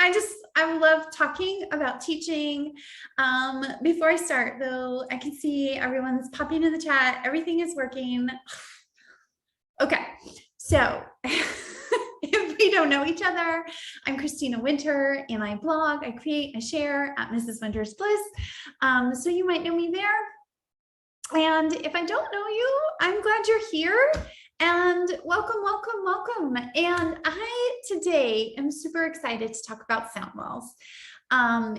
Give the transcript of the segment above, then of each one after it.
I love talking about teaching. Before I start though, I can see everyone's popping in the chat. Everything is working. Okay, so if we don't know each other, I'm Christina Winter and I blog, I create, I share at Mrs. Winter's Bliss. So you might know me there. And if I don't know you, I'm glad you're here and welcome, welcome, welcome. And I today am super excited to talk about sound walls.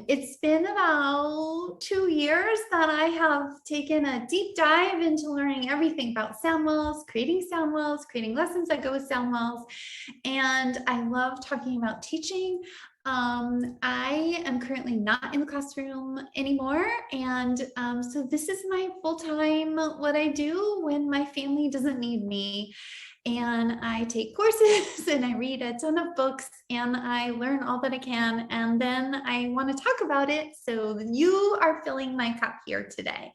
It's been about 2 years that I have taken a deep dive into learning everything about sound walls, creating lessons that go with sound walls. And I love talking about teaching. I am currently not in the classroom anymore. And so this is my full-time, what I do when my family doesn't need me. And I take courses and I read a ton of books and I learn all that I can. And then I want to talk about it. So you are filling my cup here today.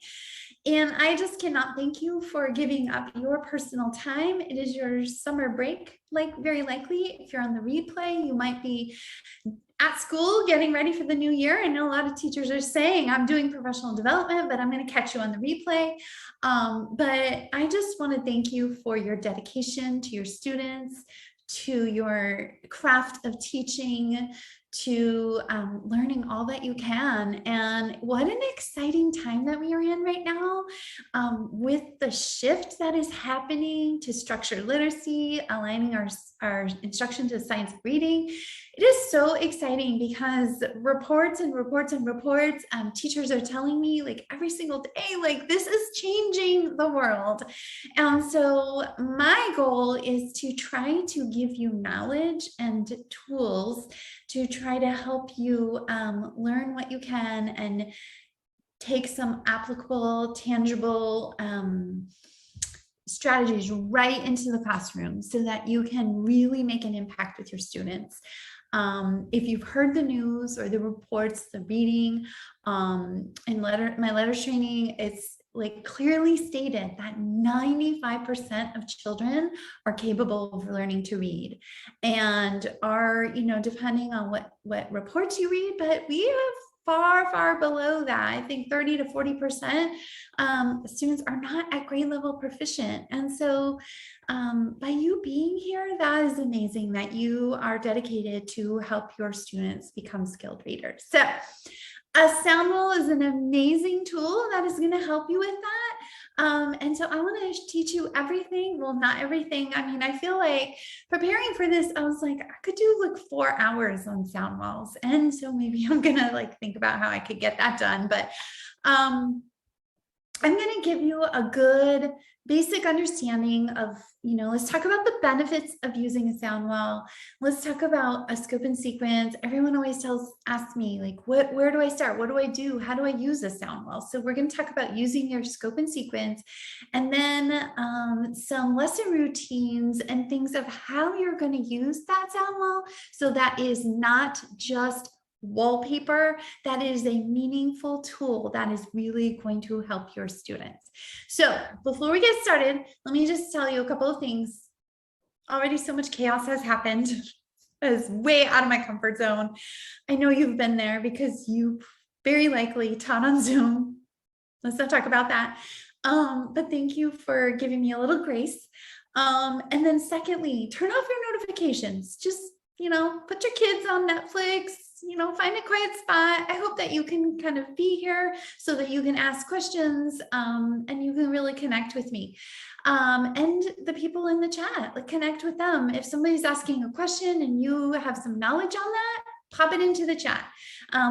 And I just cannot thank you for giving up your personal time. It is your summer break, like very likely. If you're on the replay, you might be at school getting ready for the new year. I know a lot of teachers are saying I'm doing professional development, but I'm going to catch you on the replay. But I just want to thank you for your dedication to your students, to your craft of teaching, to learning all that you can. And what an exciting time that we are in right now with the shift that is happening to structured literacy, aligning our instruction to science reading. It is so exciting because reports, teachers are telling me like every single day, like this is changing the world. And so my goal is to try to give you knowledge and tools to try to help you learn what you can and take some applicable, tangible strategies right into the classroom so that you can really make an impact with your students. If you've heard the news or the reports, the reading, and my letters training, it's like clearly stated that 95% of children are capable of learning to read and are, depending on what reports you read, but we have far below that. I think 30 to 40% students are not at grade level proficient. And so by you being here, that is amazing that you are dedicated to help your students become skilled readers. So a sound wall is an amazing tool that is going to help you with that. And so I want to teach you everything. Well, not everything. I mean, I feel like preparing for this, I was like, I could do like 4 hours on sound walls. And so maybe I'm going to like think about how I could get that done. But I'm going to give you a good basic understanding of, let's talk about the benefits of using a sound wall. Let's talk about a scope and sequence. Everyone always asks me like, where do I start? What do I do? How do I use a sound wall? So we're going to talk about using your scope and sequence, and then some lesson routines and things of how you're going to use that sound wall. So that is not just wallpaper, that is a meaningful tool that is really going to help your students. So before we get started, let me just tell you a couple of things. Already so much chaos has happened. That is way out of my comfort zone. I know you've been there because you very likely taught on Zoom. Let's not talk about that. But thank you for giving me a little grace. And then secondly, turn off your notifications. Just, put your kids on Netflix, find a quiet spot. I hope that you can kind of be here so that you can ask questions and you can really connect with me. And the people in the chat, like connect with them. If somebody's asking a question and you have some knowledge on that, pop it into the chat.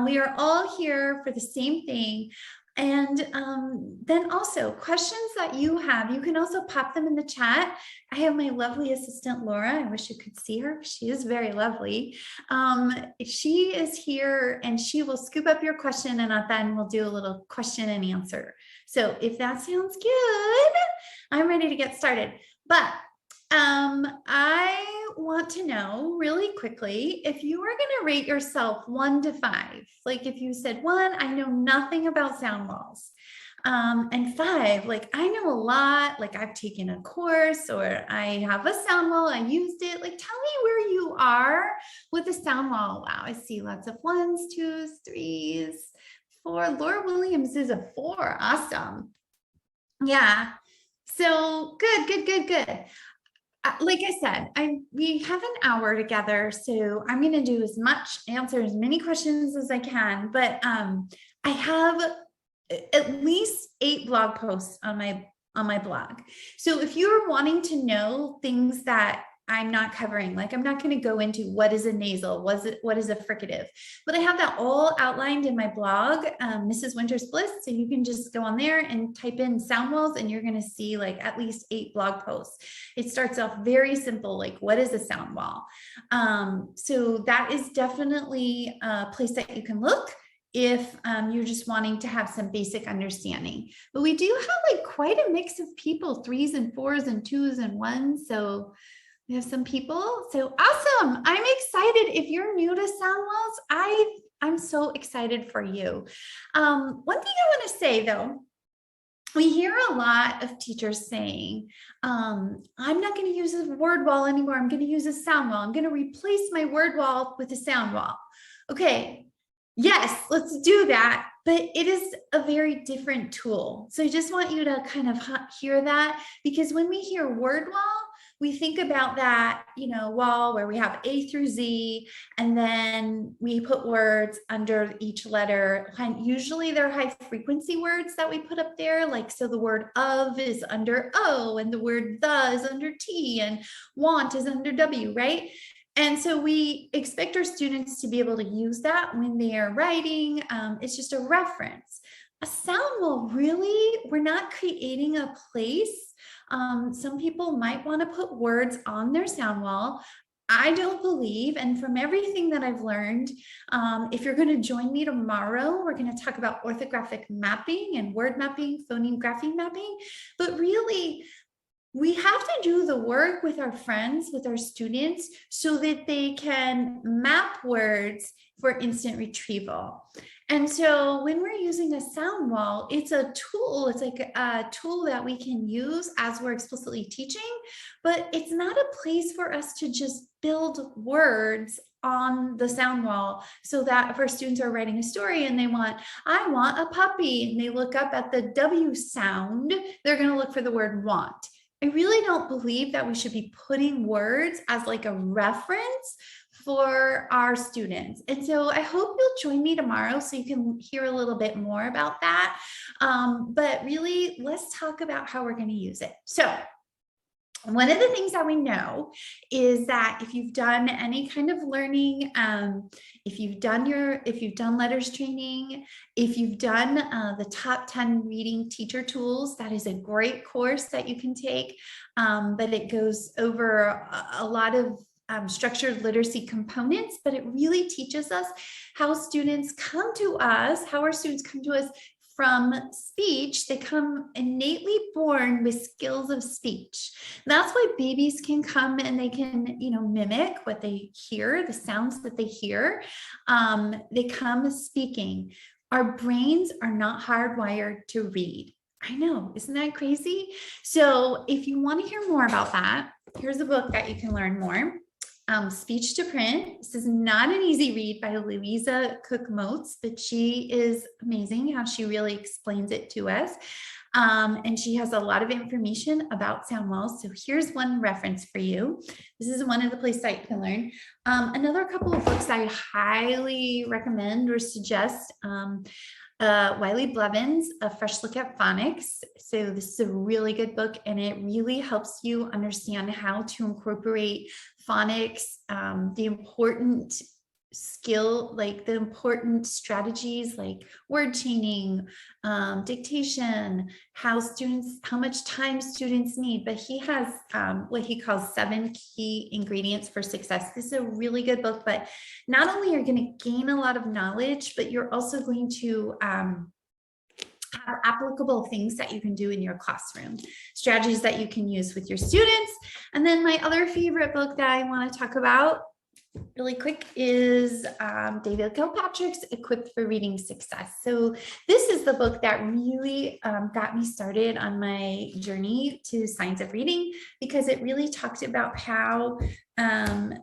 We are all here for the same thing. And then also questions that you have, you can also pop them in the chat. I have my lovely assistant, Laura. I wish you could see her. She is very lovely. She is here and she will scoop up your question, and at the end we'll do a little question and answer. So if that sounds good, I'm ready to get started. But I want to know really quickly if you were going to rate yourself 1 to 5, like if you said 1, I know nothing about sound walls. And 5, like I know a lot, like I've taken a course or I have a sound wall, I used it. Like tell me where you are with the sound wall. Wow, I see lots of 1s, 2s, 3s, 4. Laura Williams is a 4. Awesome. Yeah. So good, good, good, good. Like I said, we have an hour together, so I'm going to do answer as many questions as I can. But I have at least 8 blog posts on my blog. So if you're wanting to know things that I'm not covering, like I'm not going to go into what is a nasal, what is a fricative, but I have that all outlined in my blog, Mrs. Winter's Bliss. So you can just go on there and type in sound walls, and you're going to see like at least 8 blog posts. It starts off very simple, like what is a sound wall? So that is definitely a place that you can look if you're just wanting to have some basic understanding. But we do have like quite a mix of people, 3s and 4s and 2s and 1s. So we have some people. So awesome. I'm excited. If you're new to sound walls, I'm so excited for you. One thing I want to say though, we hear a lot of teachers saying, I'm not going to use a word wall anymore. I'm going to use a sound wall. I'm going to replace my word wall with a sound wall. Okay. Yes, let's do that. But it is a very different tool. So I just want you to kind of hear that, because when we hear word wall, we think about that, wall where we have A through Z, and then we put words under each letter. And usually they're high frequency words that we put up there. Like, so the word of is under O, and the word the is under T, and want is under W, right? And so we expect our students to be able to use that when they are writing. It's just a reference. A sound wall, really, we're not creating a place. Some people might want to put words on their sound wall. I don't believe, and from everything that I've learned, if you're going to join me tomorrow, we're going to talk about orthographic mapping and word mapping, phoneme grapheme mapping. But really, we have to do the work with our friends, with our students, so that they can map words for instant retrieval. And so when we're using a sound wall, it's a tool. It's like a tool that we can use as we're explicitly teaching, but it's not a place for us to just build words on the sound wall, so that if our students are writing a story and I want a puppy, and they look up at the W sound, they're going to look for the word want. I really don't believe that we should be putting words as like a reference for our students. And so I hope you'll join me tomorrow so you can hear a little bit more about that. But really, let's talk about how we're going to use it. So one of the things that we know is that if you've done any kind of learning, if you've done letters training, if you've done the top 10 reading teacher tools, that is a great course that you can take. But it goes over a lot of structured literacy components, but it really teaches us how students come to us, how our students come to us from speech. They come innately born with skills of speech. And that's why babies can come and they can, mimic what they hear, the sounds that they hear. They come speaking. Our brains are not hardwired to read. I know, isn't that crazy? So if you want to hear more about that, here's a book that you can learn more. Speech to Print. This is not an easy read by Louisa Cook-Moats, but she is amazing how she really explains it to us. And she has a lot of information about sound walls. So here's one reference for you. This is one of the places that you can learn. Another couple of books I highly recommend or suggest. Wiley Blevins, A Fresh Look at Phonics. So this is a really good book, and it really helps you understand how to incorporate phonics, the important skill, like the important strategies like word chaining, dictation, how much time students need. But he has what he calls 7 key ingredients for success. This is a really good book, but not only are you going to gain a lot of knowledge, but you're also going to have applicable things that you can do in your classroom, strategies that you can use with your students. And then my other favorite book that I want to talk about really quick is David Kilpatrick's Equipped for Reading Success. So this is the book that really got me started on my journey to science of reading, because it really talked about how, the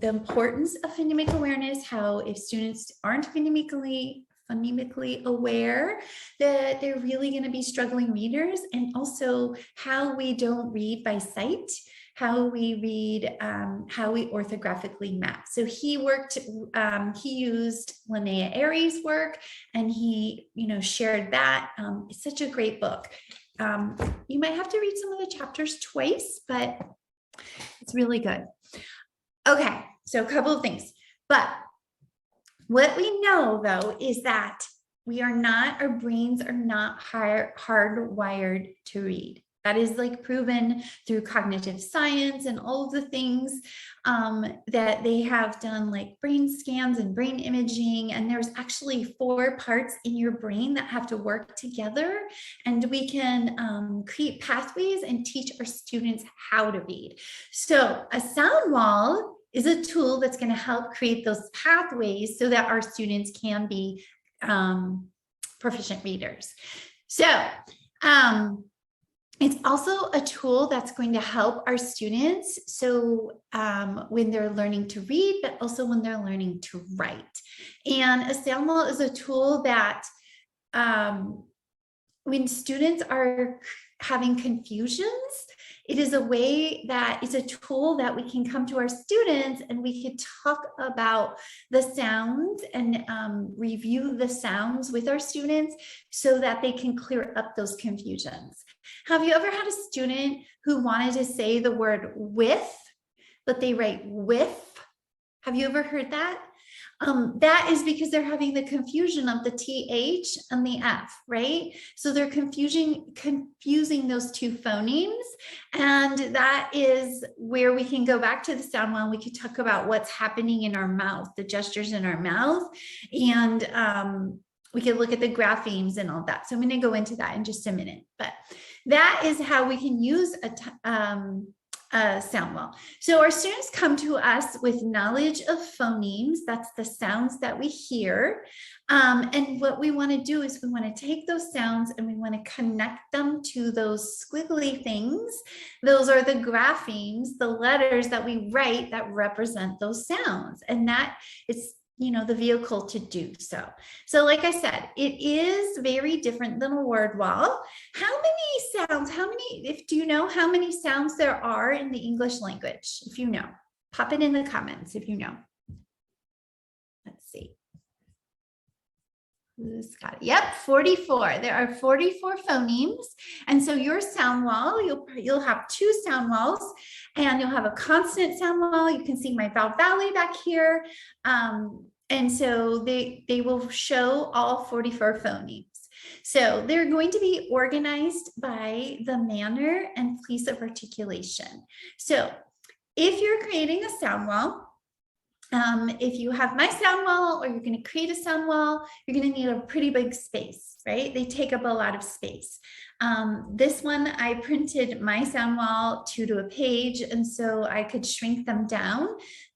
importance of phonemic awareness, how if students aren't phonemically aware, that they're really going to be struggling readers, and also how we don't read by sight, how we read, how we orthographically map. So he used Linnea Airey's work, and he, shared that. It's such a great book. You might have to read some of the chapters twice, but it's really good. Okay, so a couple of things, but what we know though is that our brains are not hardwired to read. That is like proven through cognitive science and all of the things that they have done, like brain scans and brain imaging. And there's actually 4 parts in your brain that have to work together. And we can create pathways and teach our students how to read. So a sound wall is a tool that's going to help create those pathways so that our students can be proficient readers. So, it's also a tool that's going to help our students. So when they're learning to read, but also when they're learning to write. And a sound wall is a tool that when students are having confusions, it is a way that it's a tool that we can come to our students and we could talk about the sounds and review the sounds with our students so that they can clear up those confusions. Have you ever had a student who wanted to say the word with, but they write with? Have you ever heard that? That is because they're having the confusion of the TH and the F, right? So they're confusing those 2 phonemes. And that is where we can go back to the sound wall. We could talk about what's happening in our mouth, the gestures in our mouth. And we could look at the graphemes and all that. So I'm going to go into that in just a minute. But that is how we can use a sound wall. So our students come to us with knowledge of phonemes. That's the sounds that we hear. And what we want to do is we want to take those sounds and we want to connect them to those squiggly things. Those are the graphemes, the letters that we write that represent those sounds. And that is the vehicle to do so. So like I said, it is very different than a word wall. How many sounds, do you know how many sounds there are in the English language? If you know, pop it in the comments if you know. Let's see. Who's got it? Yep, 44. There are 44 phonemes. And so your sound wall, you'll have 2 sound walls, and you'll have a consonant sound wall. You can see my vowel valley back here. And so they will show all 44 phonemes. So they're going to be organized by the manner and place of articulation. So if you're creating a sound wall, if you have my sound wall or you're going to create a sound wall, you're going to need a pretty big space, right? They take up a lot of space. This one, I printed my sound wall 2 to a page, and so I could shrink them down.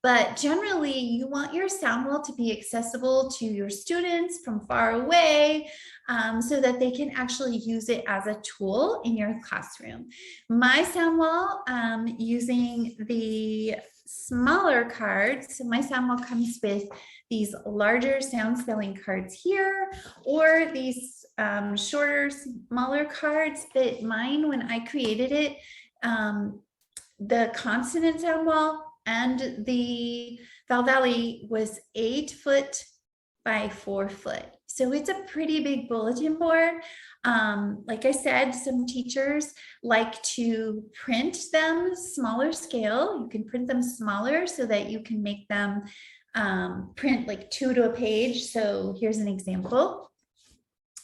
But generally, you want your sound wall to be accessible to your students from far away, so that they can actually use it as a tool in your classroom. My sound wall, using the smaller cards. So my sound wall comes with these larger sound spelling cards here, or these shorter, smaller cards. But mine, when I created it, the consonant sound wall and the vowel valley was 8 foot by 4 foot. So it's a pretty big bulletin board. Like I said, some teachers like to print them smaller scale. You can print them smaller so that you can make them print like 2 to a page. So here's an example.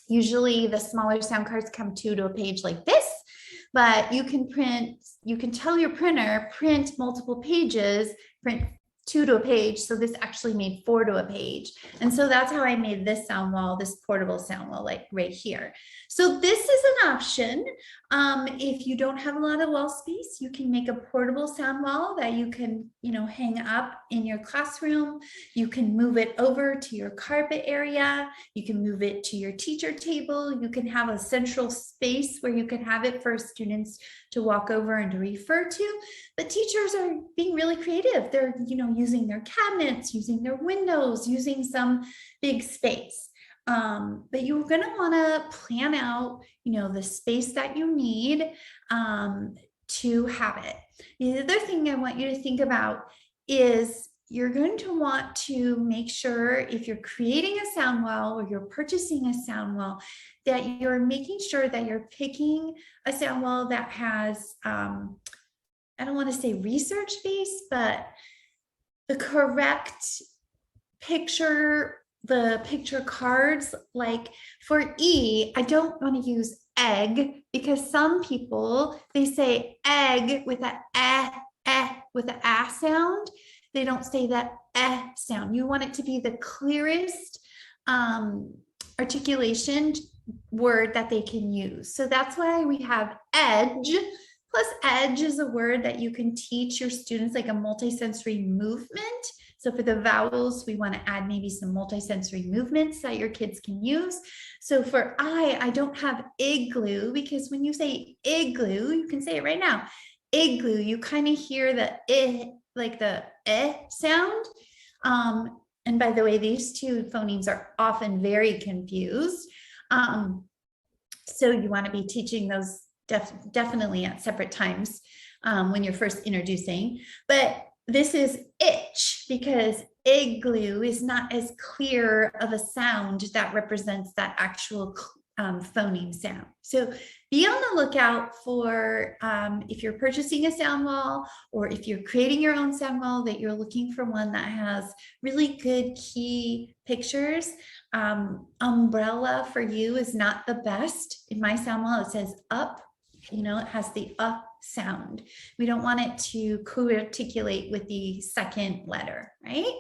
Usually the smaller sound cards come 2 to a page like this, but you can tell your printer, print multiple pages, print 2 to a page. So this actually made 4 to a page. And so that's how I made this sound wall, this portable sound wall, like right here. So this is an option. If you don't have a lot of wall space, you can make a portable sound wall that you can, hang up in your classroom. You can move it over to your carpet area. You can move it to your teacher table. You can have a central space where you can have it for students to walk over and to refer to. But teachers are being really creative. They're, using their cabinets, using their windows, using some big space. But you're going to want to plan out, the space that you need to have it. The other thing I want you to think about is you're going to want to make sure if you're creating a sound wall or you're purchasing a sound wall, that you're making sure that you're picking a sound wall that has, I don't want to say research based, but the correct picture, the picture cards. Like for E, I don't want to use egg because some people, they say egg with a with an a sound. They don't say that sound. You want it to be the clearest articulation word that they can use. So that's why we have edge. Plus edge is a word that you can teach your students, like a multisensory movement. So for the vowels, we want to add maybe some multisensory movements that your kids can use. So for I don't have igloo, because when you say igloo, you can say it right now. Igloo, you kind of hear the like the sound. And by the way, these two phonemes are often very confused. So you want to be teaching those definitely at separate times when you're first introducing. But this is itch because igloo is not as clear of a sound that represents that actual phoneme sound. So be on the lookout for if you're purchasing a sound wall or if you're creating your own sound wall, that you're looking for one that has really good key pictures. Umbrella for you is not the best. In my sound wall, it says up, it has the sound. We don't want it to co-articulate with the second letter, right?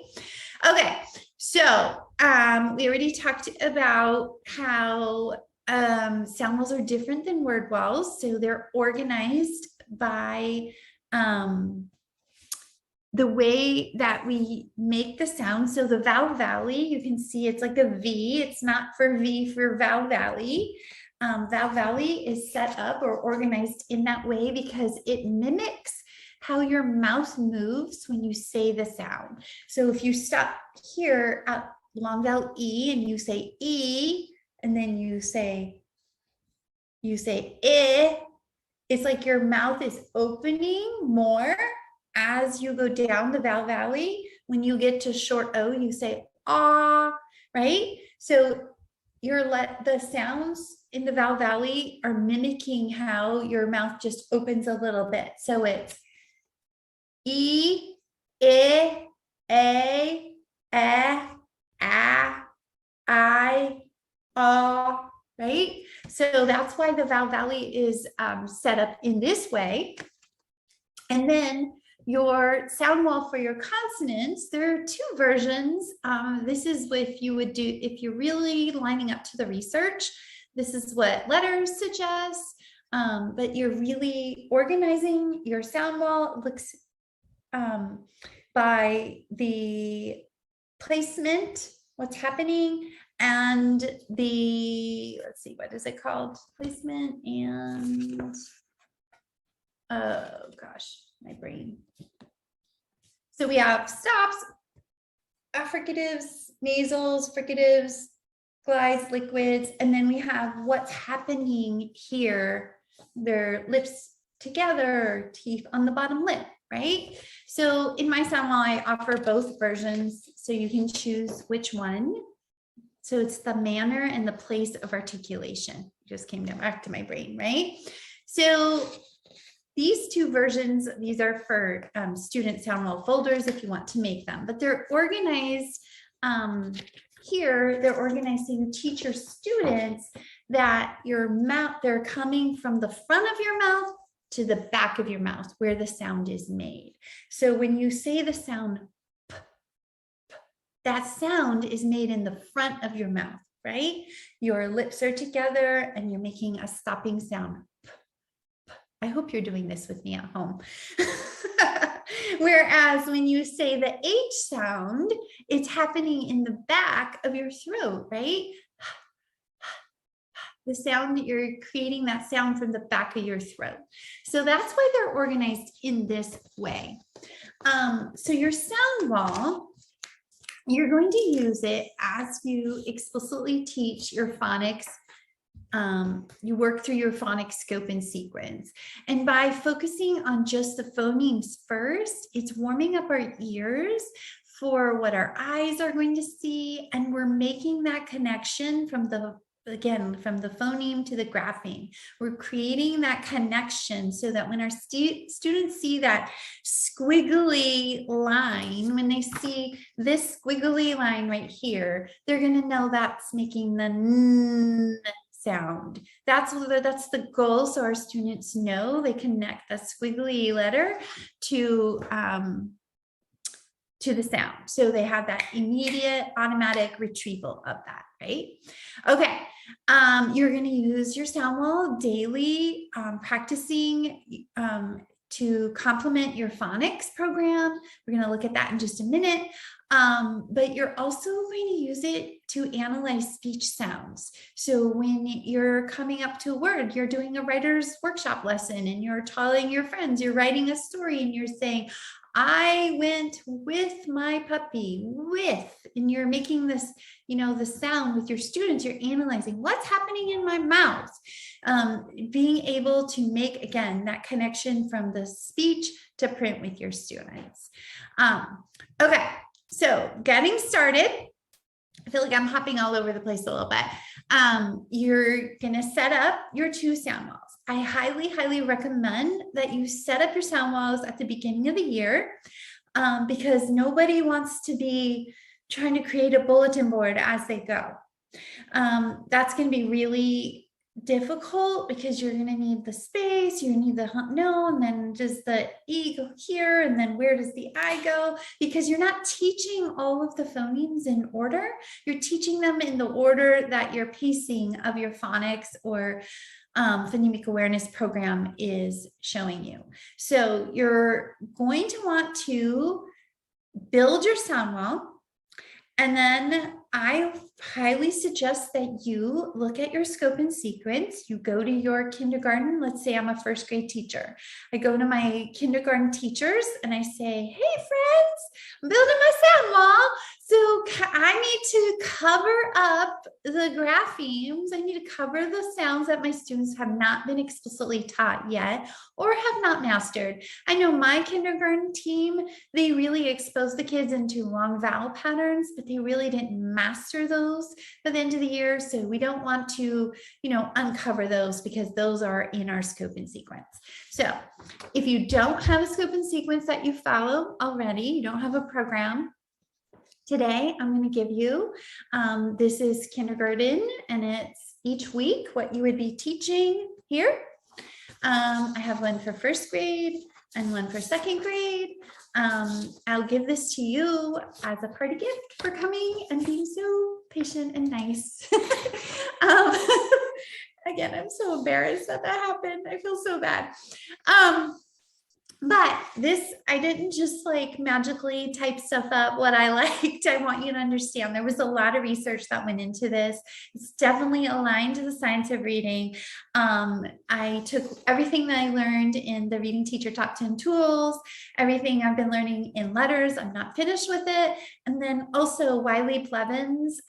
Okay, so we already talked about how sound walls are different than word walls. So they're organized by the way that we make the sound. So the vowel valley, you can see it's like a V. It's not for V for vowel valley. Vowel valley is set up or organized in that way because it mimics how your mouth moves when you say the sound. So if you stop here at long vowel E and you say E, and then you say I, it's like your mouth is opening more as you go down the vowel valley. When you get to short O, you say ah, right? So the sounds in the vowel valley are mimicking how your mouth just opens a little bit. So it's E, I, A, I, right? So that's why the vowel valley is set up in this way. And then your sound wall for your consonants, there are two versions. This is what you would do if you're really lining up to the research. This is what letters suggest, but you're really organizing your sound wall. It looks by the placement, what's happening, and the, let's see, what is it called? Placement and, oh gosh, my brain. So we have stops, affricatives, nasals, fricatives, glides, liquids, and then we have what's happening here, their lips together, teeth on the bottom lip, right? So in my sound wall, I offer both versions, so you can choose which one. So it's the manner and the place of articulation. Just came back to my brain, right? So these two versions, these are for student sound wall folders if you want to make them, but they're organized here. They're organized so you teach your students that your mouth, they're coming from the front of your mouth to the back of your mouth where the sound is made. So when you say the sound that sound is made in the front of your mouth, right? Your lips are together and you're making a stopping sound. I hope you're doing this with me at home. Whereas when you say the H sound, it's happening in the back of your throat, right? The sound, you're creating that sound from the back of your throat. So that's why they're organized in this way. So your sound wall, you're going to use it as you explicitly teach your phonics. You work through your phonics scope and sequence. And by focusing on just the phonemes first, it's warming up our ears for what our eyes are going to see. And we're making that connection from the phoneme to the grapheme. We're creating that connection so that when our students see that squiggly line, when they see this squiggly line right here, they're going to know that's making the n sound. That's the goal. So our students know they connect the squiggly letter to the sound. So they have that immediate automatic retrieval of that, right? Okay. You're going to use your sound wall daily, practicing to complement your phonics program. We're going to look at that in just a minute. But you're also going to use it to analyze speech sounds. So when you're coming up to a word, you're doing a writer's workshop lesson and you're telling your friends, you're writing a story and you're saying, I went with my puppy, and you're making this, the sound with your students, you're analyzing what's happening in my mouth. Being able to make, again, that connection from the speech to print with your students. Okay, so getting started. I feel like I'm hopping all over the place a little bit. You're gonna set up your 2 sound walls. I highly, highly recommend that you set up your sound walls at the beginning of the year because nobody wants to be trying to create a bulletin board as they go. That's going to be really difficult because you're going to need the space, you need the no, and then does the E go here, and then where does the I go? Because you're not teaching all of the phonemes in order. You're teaching them in the order that your pacing of your phonics or phonemic awareness program is showing you. So you're going to want to build your sound wall. And then I highly suggest that you look at your scope and sequence. You go to your kindergarten. Let's say I'm a first grade teacher. I go to my kindergarten teachers and I say, hey friends, I'm building my sound wall. So I need to cover up the graphemes. I need to cover the sounds that my students have not been explicitly taught yet or have not mastered. I know my kindergarten team, they really exposed the kids into long vowel patterns, but they really didn't master those by the end of the year. So we don't want to, uncover those because those are in our scope and sequence. So if you don't have a scope and sequence that you follow already, you don't have a program, today, I'm going to give you, this is kindergarten and it's each week what you would be teaching here. I have one for first grade and one for second grade. I'll give this to you as a party gift for coming and being so patient and nice. Again, I'm so embarrassed that happened. I feel so bad. But this, I didn't just like magically type stuff up what I liked. I want you to understand there was a lot of research that went into this. It's definitely aligned to the science of reading. I took everything that I learned in the Reading Teacher Top 10 Tools, everything I've been learning in letters. I'm not finished with it. And then also Wiley Plevin's,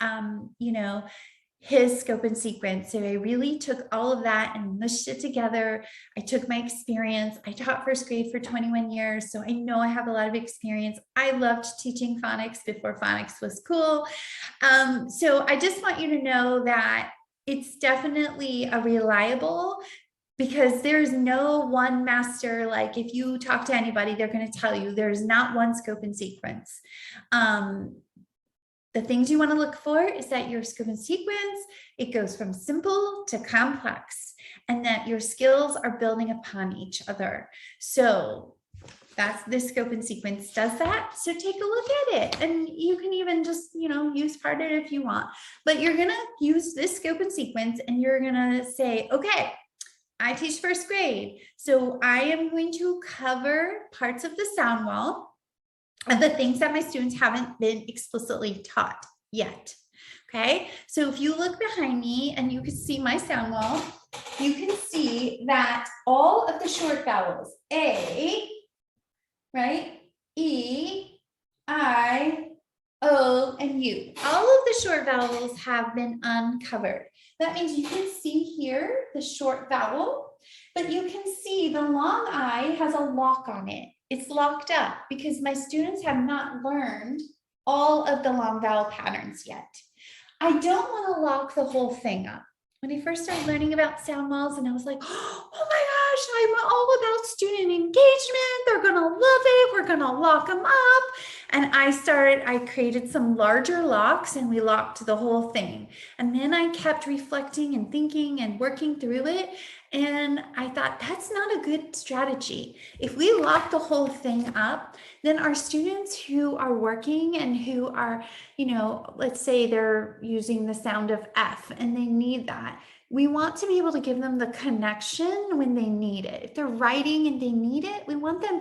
his scope and sequence. So I really took all of that and mushed it together. I took my experience. I taught first grade for 21 years. So I know I have a lot of experience. I loved teaching phonics before phonics was cool. So I just want you to know that it's definitely a reliable, because there's no one master. Like if you talk to anybody, they're going to tell you there's not one scope and sequence. The things you want to look for is that your scope and sequence, it goes from simple to complex, and that your skills are building upon each other. So That's this scope and sequence does that. So take a look at it, and you can even just, use part of it if you want, but you're going to use this scope and sequence, and you're going to say, okay, I teach first grade. So I am going to cover parts of the sound wall of the things that my students haven't been explicitly taught yet. Okay, so if you look behind me and you can see my sound wall, you can see that all of the short vowels, A, right, E, I, O, and U, all of the short vowels have been uncovered. That means you can see here the short vowel, but you can see the long I has a lock on it. It's locked up because my students have not learned all of the long vowel patterns yet. I don't want to lock the whole thing up. When I first started learning about sound walls, and I was like, oh my gosh, I'm all about student engagement. They're going to love it. We're going to lock them up. And I created some larger locks, and we locked the whole thing. And then I kept reflecting and thinking and working through it. And I thought, that's not a good strategy. If we lock the whole thing up, then our students who are working and who are, let's say they're using the sound of F and they need that, we want to be able to give them the connection when they need it. If they're writing and they need it, we want to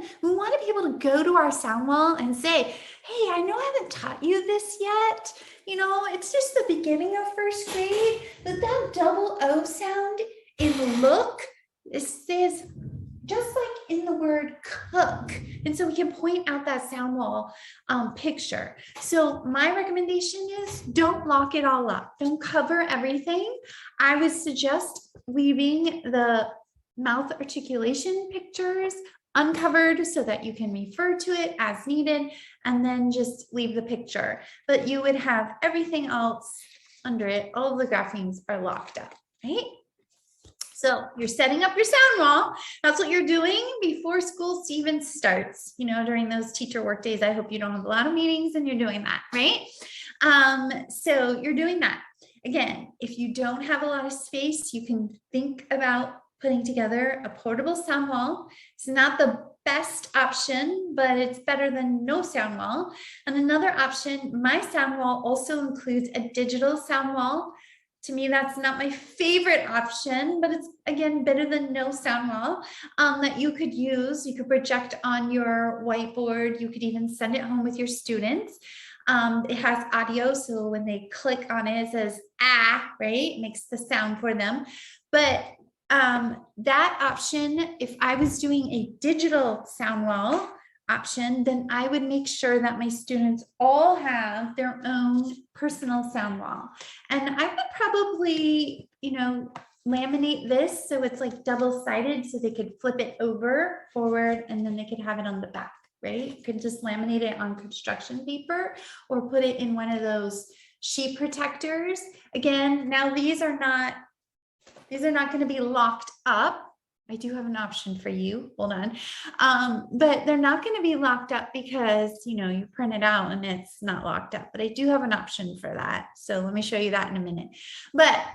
be able to go to our sound wall and say, hey, I know I haven't taught you this yet. It's just the beginning of first grade, but that double O sound in look, it says just like in the word cook. And so we can point out that sound wall picture. So my recommendation is don't lock it all up. Don't cover everything. I would suggest leaving the mouth articulation pictures uncovered so that you can refer to it as needed, and then just leave the picture. But you would have everything else under it. All of the graphemes are locked up, right? So you're setting up your sound wall. That's what you're doing before school even starts. During those teacher work days, I hope you don't have a lot of meetings and you're doing that, right? So you're doing that. Again, if you don't have a lot of space, you can think about putting together a portable sound wall. It's not the best option, but it's better than no sound wall. And another option, my sound wall also includes a digital sound wall. To me, that's not my favorite option, but it's, again, better than no sound wall that you could use. You could project on your whiteboard. You could even send it home with your students. It has audio, so when they click on it, it says, ah, right? It makes the sound for them. But that option, if I was doing a digital sound wall option, then I would make sure that my students all have their own personal sound wall. And I would probably, laminate this so it's like double-sided so they could flip it over, forward, and then they could have it on the back, right? You could just laminate it on construction paper or put it in one of those sheet protectors. Again, now these are not going to be locked up. I do have an option for you. Hold on. But they're not going to be locked up because, you print it out and it's not locked up. But I do have an option for that. So let me show you that in a minute. But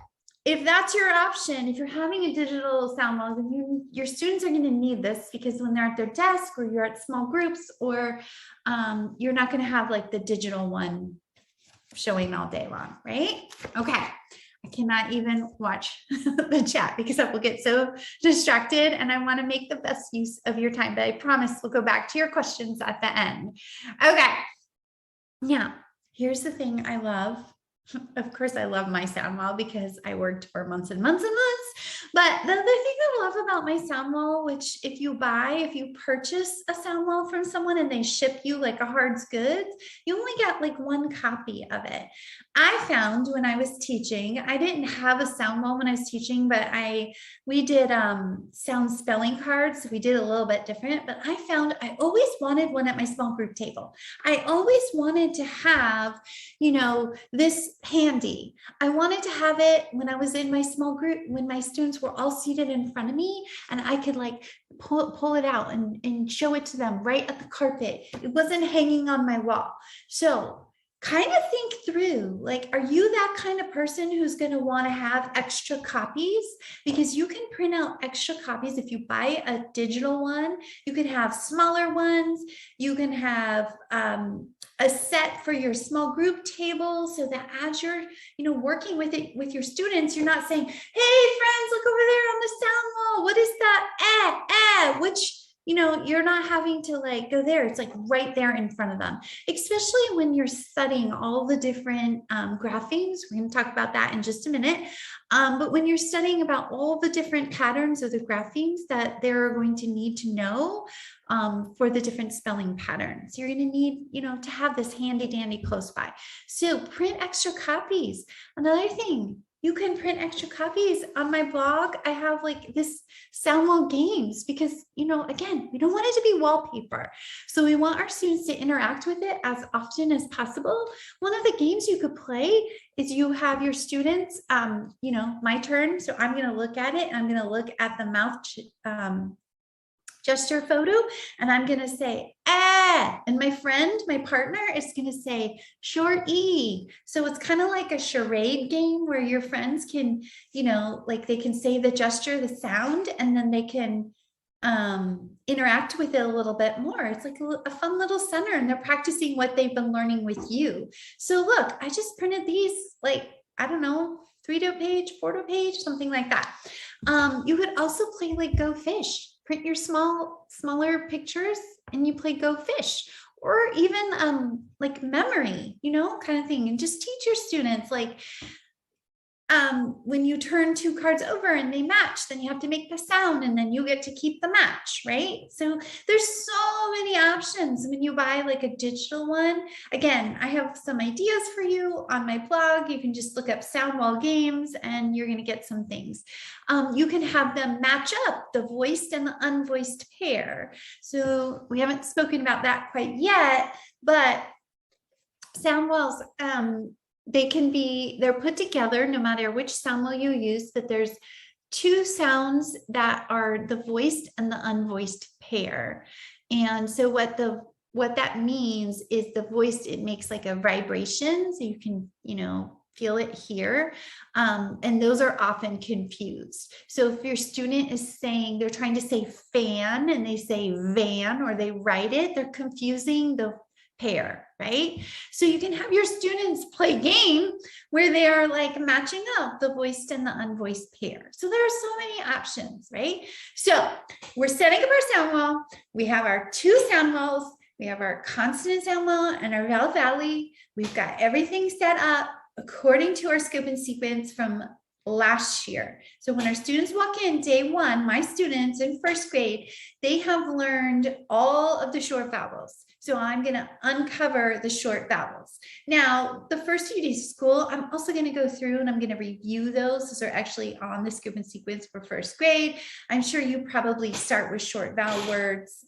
if that's your option, if you're having a digital sound wall, then your students are going to need this because when they're at their desk or you're at small groups, or you're not going to have like the digital one showing all day long, right? Okay. I cannot even watch the chat because I will get so distracted, and I want to make the best use of your time, but I promise we'll go back to your questions at the end. Okay. Now, here's the thing I love. Of course, I love my sound wall because I worked for months and months and months. But the other thing I love about my sound wall, which if you purchase a sound wall from someone and they ship you like a hard's goods, you only get like one copy of it. I found when I was teaching, I didn't have a sound wall when I was teaching, but we did sound spelling cards. We did a little bit different, but I found I always wanted one at my small group table. I always wanted to have, this handy. I wanted to have it when I was in my small group, when my students were all seated in front of me, and I could like pull it out and show it to them right at the carpet. It wasn't hanging on my wall. So kind of think through, like, are you that kind of person who's going to want to have extra copies? Because you can print out extra copies. If you buy a digital one, you can have smaller ones. You can have a set for your small group table, so that as you're, working with it with your students, you're not saying, hey friends, look over there on the sound wall. What is that? Which, you're not having to like go there. It's like right there in front of them, especially when you're studying all the different graphings. We're going to talk about that in just a minute. But when you're studying about all the different patterns of the graphings that they're going to need to know for the different spelling patterns, you're going to need, to have this handy dandy close by. So print extra copies. Another thing, you can print extra copies. On my blog, I have like this Soundwall games because, again, we don't want it to be wallpaper. So we want our students to interact with it as often as possible. One of the games you could play is you have your students, my turn. So I'm going to look at it. I'm going to look at the mouth gesture photo, and I'm going to say, and my friend, my partner is going to say short E. So it's kind of like a charade game where your friends can, like they can say the gesture, the sound, and then they can interact with it a little bit more. It's like a fun little center, and they're practicing what they've been learning with you. So look, I just printed these, like, I don't know, 3-to page, 4-to page, something like that. You could also play like Go Fish. Print your smaller pictures and you play Go Fish, or even like memory, kind of thing. And just teach your students, like, when you turn 2 cards over and they match, then you have to make the sound and then you get to keep the match, right? So there's so many options when you buy like a digital one. Again, I have some ideas for you on my blog. You can just look up Soundwall games and you're going to get some things. You can have them match up the voiced and the unvoiced pair. So we haven't spoken about that quite yet, but Soundwalls, they're put together no matter which soundwall you use, but there's 2 sounds that are the voiced and the unvoiced pair. And so what that means is the voiced, it makes like a vibration, so you can, feel it here. And those are often confused. So if your student is saying, they're trying to say fan and they say van, or they write it, they're confusing the pair, right? So you can have your students play a game where they are like matching up the voiced and the unvoiced pair. So there are so many options, right? So we're setting up our sound wall. We have our 2 sound walls. We have our consonant sound wall and our vowel valley. We've got everything set up according to our scope and sequence from last year. So when our students walk in day 1, my students in 1st grade, they have learned all of the short vowels. So I'm going to uncover the short vowels. Now, the first few days of school, I'm also going to go through and I'm going to review those. Those are actually on the scope and sequence for 1st grade. I'm sure you probably start with short vowel words.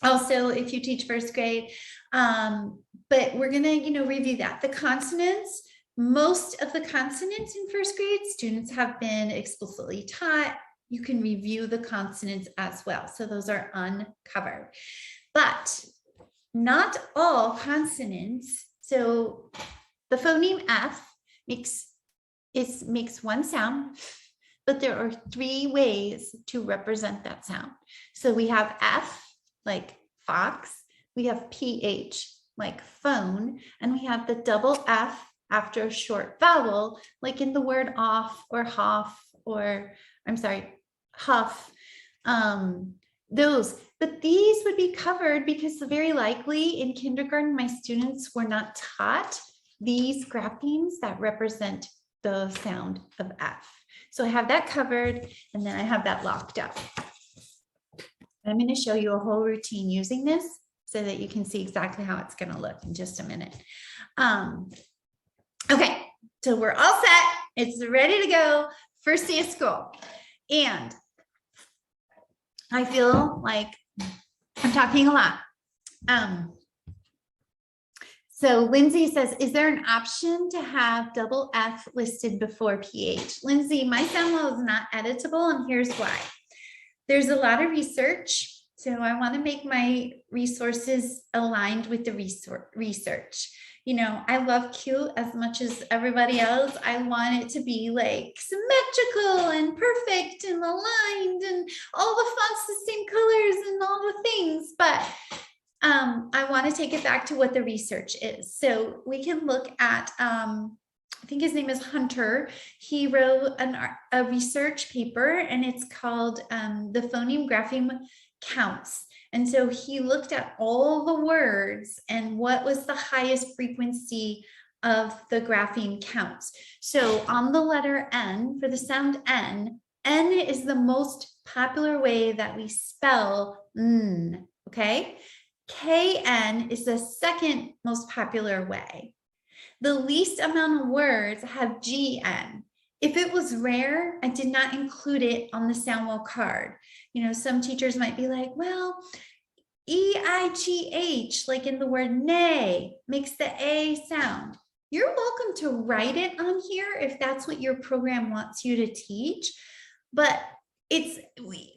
Also, if you teach 1st grade, but we're going to, review that. The consonants, most of the consonants in 1st grade, students have been explicitly taught. You can review the consonants as well. So those are uncovered. But not all consonants. So the phoneme F makes 1 sound, but there are 3 ways to represent that sound. So we have F, like fox, we have PH, like phone, and we have the double F after a short vowel, like in the word off or hoff, or huff. Those, but these would be covered because very likely in kindergarten, my students were not taught these graphemes that represent the sound of F. So I have that covered, and then I have that locked up. I'm going to show you a whole routine using this so that you can see exactly how it's going to look in just a minute. Okay, so we're all set. It's ready to go. First day of school. And I feel like I'm talking a lot. So Lindsay says, is there an option to have double F listed before PH? Lindsay, my sound wall is not editable, and here's why. There's a lot of research, so I want to make my resources aligned with the research. you know, I love cute as much as everybody else. I want it to be like symmetrical and perfect and aligned and all the fonts the same colors and all the things. But I want to take it back to what the research is. So we can look at, I think his name is Hunter. He wrote a research paper, and it's called The Phoneme Grapheme Counts. And so he looked at all the words and what was the highest frequency of the grapheme counts. So on the letter N, for the sound N is the most popular way that we spell N, okay? KN is the second most popular way. The least amount of words have GN. If it was rare, I did not include it on the Soundwell card. You know, some teachers might be like, well, EIGH, like in the word nay, makes the A sound. You're welcome to write it on here if that's what your program wants you to teach. But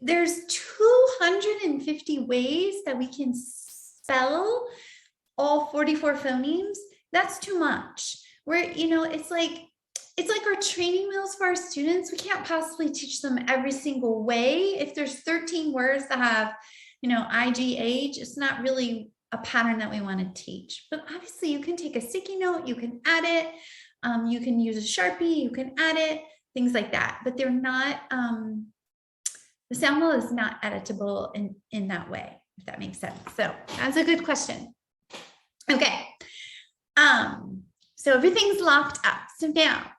there's 250 ways that we can spell all 44 phonemes. That's too much. You know, it's like our training wheels for our students. We can't possibly teach them every single way. If there's 13 words that have, you know, IGH, it's not really a pattern that we want to teach. But obviously you can take a sticky note, you can add it, you can use a Sharpie, you can add it, things like that. But they're not, the Soundwell is not editable in that way, if that makes sense. So that's a good question. Okay. So everything's locked up. So now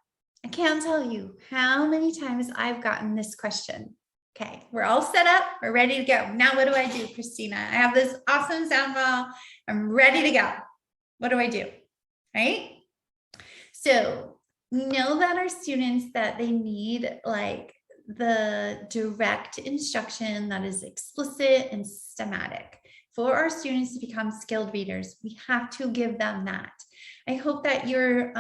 I can't tell you how many times I've gotten this question. Okay, we're all set up. We're ready to go. Now, what do I do, Christina? I have this awesome Soundwell. I'm ready to go. What do I do? Right? So we know that our students, that they need like the direct instruction that is explicit and systematic. For our students to become skilled readers, we have to give them that. I hope that you're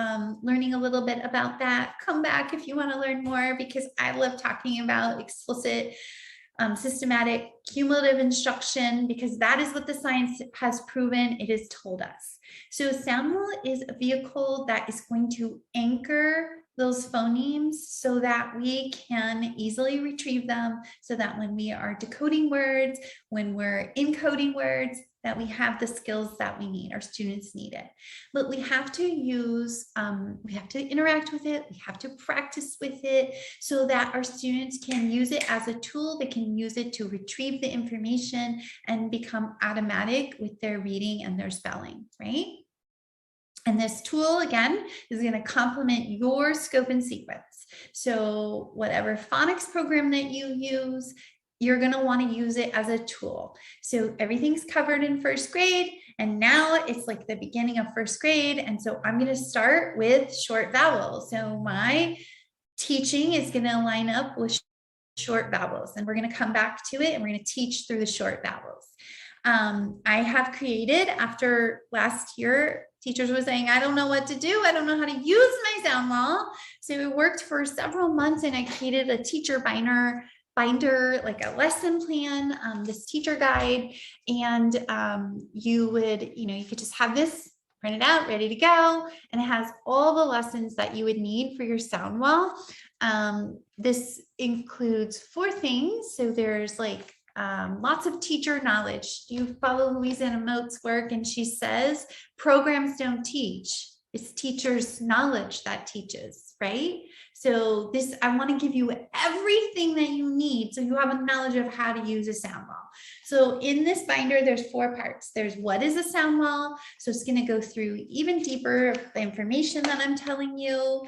learning a little bit about that. Come back if you want to learn more, because I love talking about explicit, systematic, cumulative instruction, because that is what the science has proven. It has told us. So Soundwell is a vehicle that is going to anchor those phonemes so that we can easily retrieve them, so that when we are decoding words, when we're encoding words, that we have the skills that we need, our students need it. But we have to use, we have to interact with it, we have to practice with it so that our students can use it as a tool. They can use it to retrieve the information and become automatic with their reading and their spelling, right? And this tool, again, is going to complement your scope and sequence. So whatever phonics program that you use, you're going to want to use it as a tool. So everything's covered in first grade, and now it's like the beginning of first grade. And so I'm going to start with short vowels. So my teaching is going to line up with short vowels, and we're going to come back to it, and we're going to teach through the short vowels. I have created, after last year, teachers were saying, I don't know what to do. I don't know how to use my Soundwell. So it worked for several months, and I created a teacher binder, like a lesson plan, this teacher guide. And you could just have this printed out, ready to go. And it has all the lessons that you would need for your Soundwell. This includes 4 things. So there's like lots of teacher knowledge. Do you follow Louisa Mote's work? And she says, programs don't teach. It's teachers' knowledge that teaches, right? So I want to give you everything that you need so you have a knowledge of how to use a Soundwell. So in this binder, there's 4 parts. There's what is a Soundwell. So it's going to go through even deeper the information that I'm telling you.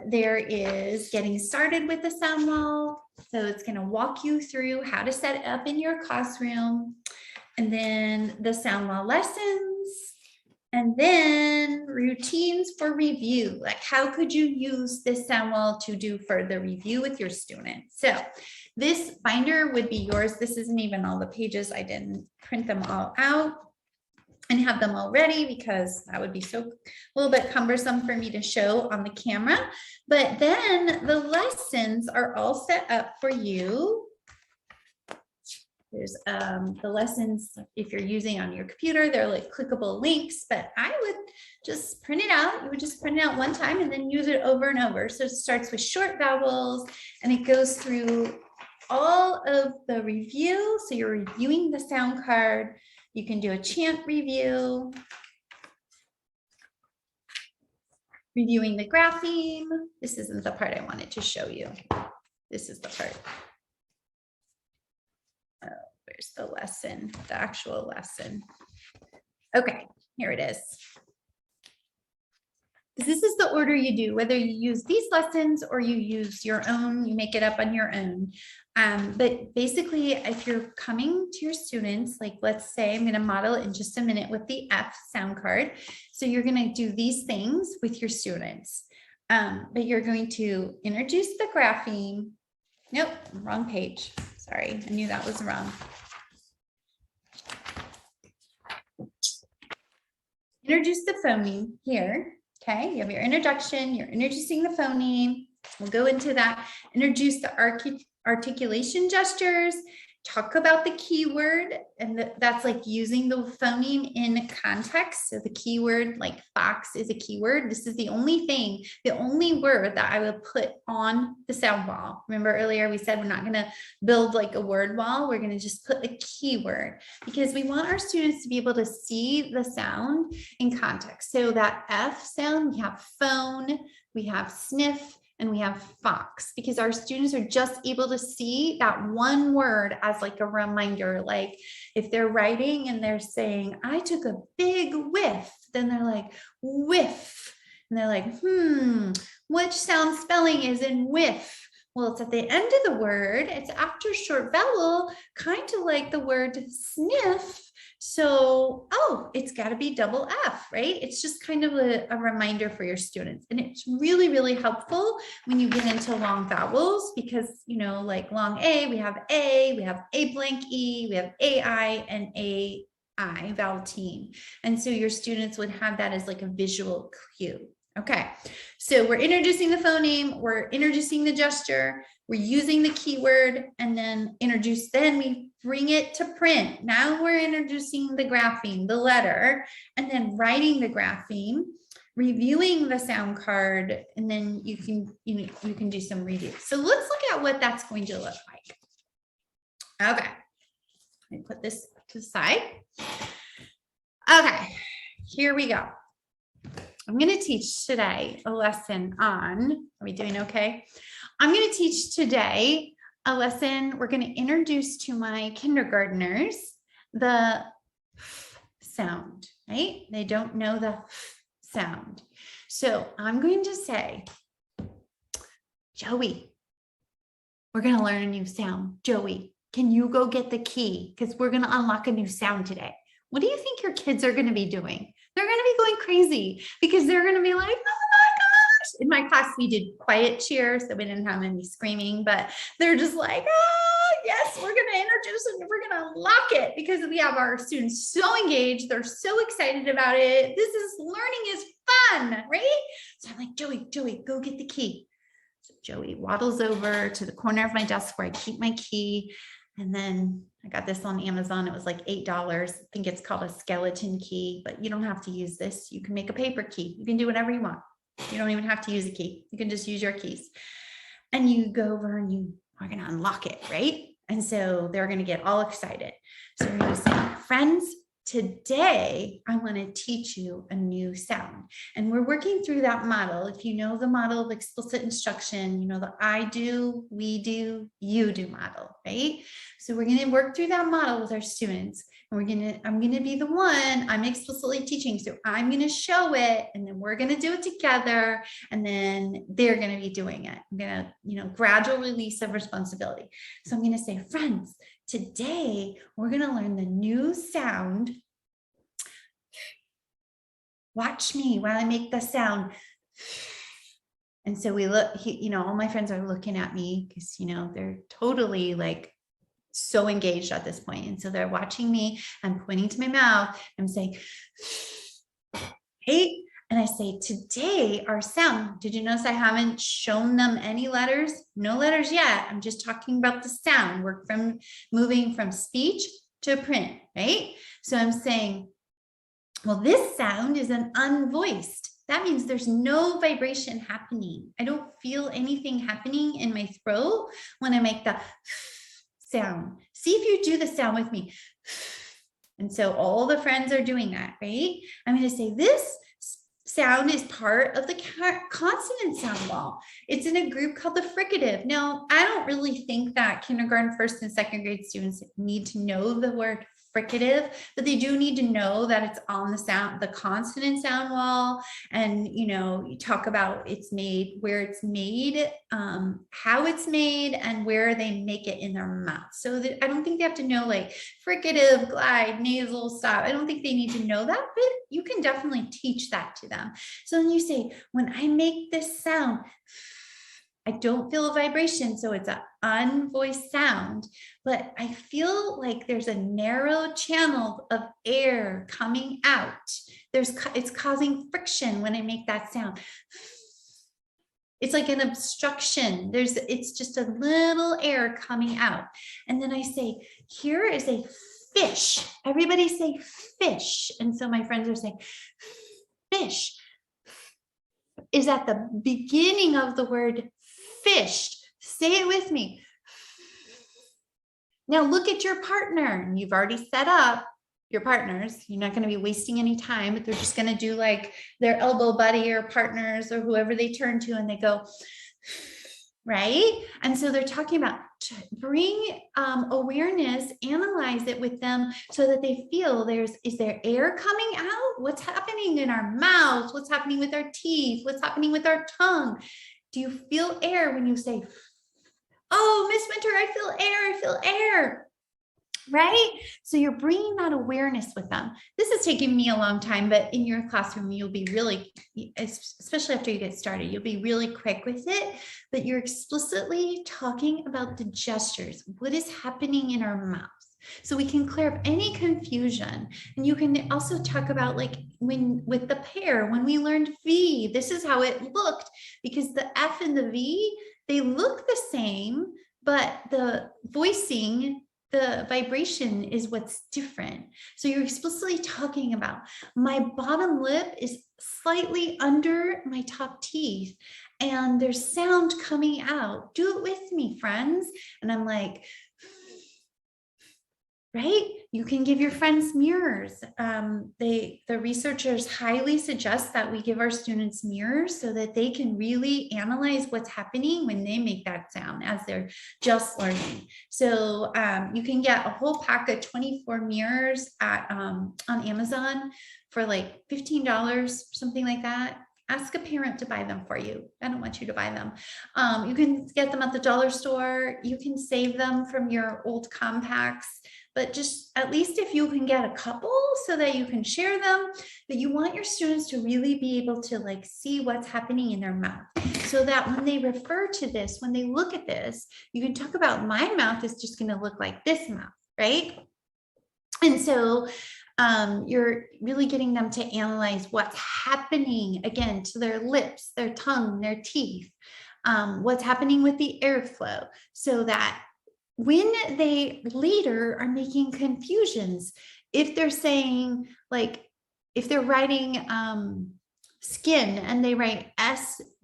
There is getting started with the Soundwell. So it's going to walk you through how to set it up in your classroom, and then the Soundwell lessons, and then routines for review. Like, how could you use this Soundwell to do further review with your students? So this binder would be yours. This isn't even all the pages. I didn't print them all out and have them all ready, because that would be a little bit cumbersome for me to show on the camera. But then the lessons are all set up for you. There's the lessons, if you're using on your computer, they're like clickable links, but I would just print it out. You would just print it out one time and then use it over and over. So it starts with short vowels and it goes through all of the review. So you're reviewing the sound card. You can do a chant review, reviewing the grapheme. This isn't the part I wanted to show you. This is the part. Oh, where's the lesson, the actual lesson? Okay, here it is. This is the order you do, whether you use these lessons or you use your own, you make it up on your own. But basically, if you're coming to your students, like let's say I'm going to model it in just a minute with the F sound card. So you're going to do these things with your students. But you're going to introduce the grapheme. Nope, wrong page. Sorry, I knew that was wrong. Introduce the phoneme here. Okay, you have your introduction, you're introducing the phoneme. We'll go into that. Introduce the articulation gestures, talk about the keyword, and that's like using the phoneme in context. So the keyword, like fox is a keyword. This is the only thing, the only word that I will put on the sound wall. Remember earlier we said we're not going to build like a word wall. We're going to just put a keyword because we want our students to be able to see the sound in context. So that F sound, we have phone, we have sniff, and we have fox, because our students are just able to see that one word as like a reminder. Like if they're writing and they're saying, I took a big whiff, then they're like, whiff. And they're like, which sound spelling is in whiff? Well, it's at the end of the word. It's after short vowel, kind of like the word sniff. So, oh, it's got to be double F, right? It's just kind of a reminder for your students. And it's really, really helpful when you get into long vowels because, you know, like long A, we have A blank E, we have AI and AI vowel team. And so your students would have that as like a visual cue. Okay, so we're introducing the phoneme, we're introducing the gesture, we're using the keyword, and then we bring it to print. Now we're introducing the grapheme, the letter, and then writing the grapheme, reviewing the sound card, and then you can do some review. So let's look at what that's going to look like. Okay, let me put this to the side. Okay, here we go. I'm going to teach today a lesson on, are we doing okay? I'm going to teach today a lesson. We're going to introduce to my kindergartners the f sound, right? They don't know the f sound. So I'm going to say, Joey, we're going to learn a new sound. Joey, can you go get the key? Because we're going to unlock a new sound today. What do you think your kids are going to be doing? They're going to be going crazy because they're going to be like, oh my gosh. In my class, we did quiet cheer, so we didn't have any screaming, but they're just like, oh, yes, we're going to introduce it and we're going to unlock it because we have our students so engaged. They're so excited about it. Learning is fun, right? So I'm like, Joey, go get the key. So Joey waddles over to the corner of my desk where I keep my key. And then I got this on Amazon. It was like $8. I think it's called a skeleton key, but you don't have to use this. You can make a paper key. You can do whatever you want. You don't even have to use a key. You can just use your keys. And you go over and you are going to unlock it, right? And so they're going to get all excited. So we're going to say, friends, today I want to teach you a new sound. And we're working through that model. If you know the model of explicit instruction, you know the I do, we do, you do model, right? So we're going to work through that model with our students. And I'm going to be the one, I'm explicitly teaching. So I'm going to show it and then we're going to do it together. And then they're going to be doing it. I'm going to, gradual release of responsibility. So I'm going to say, friends, today we're going to learn the new sound. Watch me while I make the sound. And so we look, all my friends are looking at me because, they're totally like so engaged at this point. And so they're watching me. I'm pointing to my mouth. I'm saying, hey, And I say, today our sound, did you notice I haven't shown them any letters? No letters yet. I'm just talking about the sound. We're moving from speech to print, right? So I'm saying, well, this sound is an unvoiced. That means there's no vibration happening. I don't feel anything happening in my throat when I make the sound. See if you do the sound with me. And so all the friends are doing that, right? I'm going to say this sound is part of the consonant sound wall. It's in a group called the fricative. Now, I don't really think that kindergarten, first and second grade students need to know the word fricative, but they do need to know that it's on the consonant sound wall. And, you know, you talk about it's made, where it's made, how it's made, and where they make it in their mouth. So that I don't think they have to know like fricative, glide, nasal, stop. I don't think they need to know that, but you can definitely teach that to them. So then you say, when I make this sound, I don't feel a vibration, so it's an unvoiced sound, but I feel like there's a narrow channel of air coming out. It's causing friction when I make that sound. It's like an obstruction. It's just a little air coming out. And then I say, here is a fish. Everybody say fish. And so my friends are saying, fish is at the beginning of the word fish. Say it with me. Now look at your partner, and you've already set up your partners. You're not going to be wasting any time, but they're just going to do like their elbow buddy or partners or whoever they turn to, and they go, right? And so they're talking about bring awareness, analyze it with them so that they feel is there air coming out? What's happening in our mouths? What's happening with our teeth? What's happening with our tongue? Do you feel air when you say, oh, Miss Winter, I feel air, right? So you're bringing that awareness with them. This is taking me a long time, but in your classroom, you'll be really, especially after you get started, you'll be really quick with it, but you're explicitly talking about the gestures, what is happening in our mouth. So we can clear up any confusion. And you can also talk about like with the pair, when we learned V, this is how it looked, because the F and the V, they look the same, but the voicing, the vibration is what's different. So you're explicitly talking about my bottom lip is slightly under my top teeth and there's sound coming out. Do it with me, friends. And I'm like, right? You can give your friends mirrors. The researchers highly suggest that we give our students mirrors so that they can really analyze what's happening when they make that sound as they're just learning. So you can get a whole pack of 24 mirrors on Amazon for like $15, something like that. Ask a parent to buy them for you. I don't want you to buy them. You can get them at the dollar store. You can save them from your old compacts. But just at least if you can get a couple so that you can share them, but you want your students to really be able to like see what's happening in their mouth so that when they refer to this, when they look at this, you can talk about my mouth is just going to look like this mouth, right? And so you're really getting them to analyze what's happening again to their lips, their tongue, their teeth, what's happening with the airflow so that when they later are making confusions, if they're saying like, if they're writing skin and they write S-G-I-N,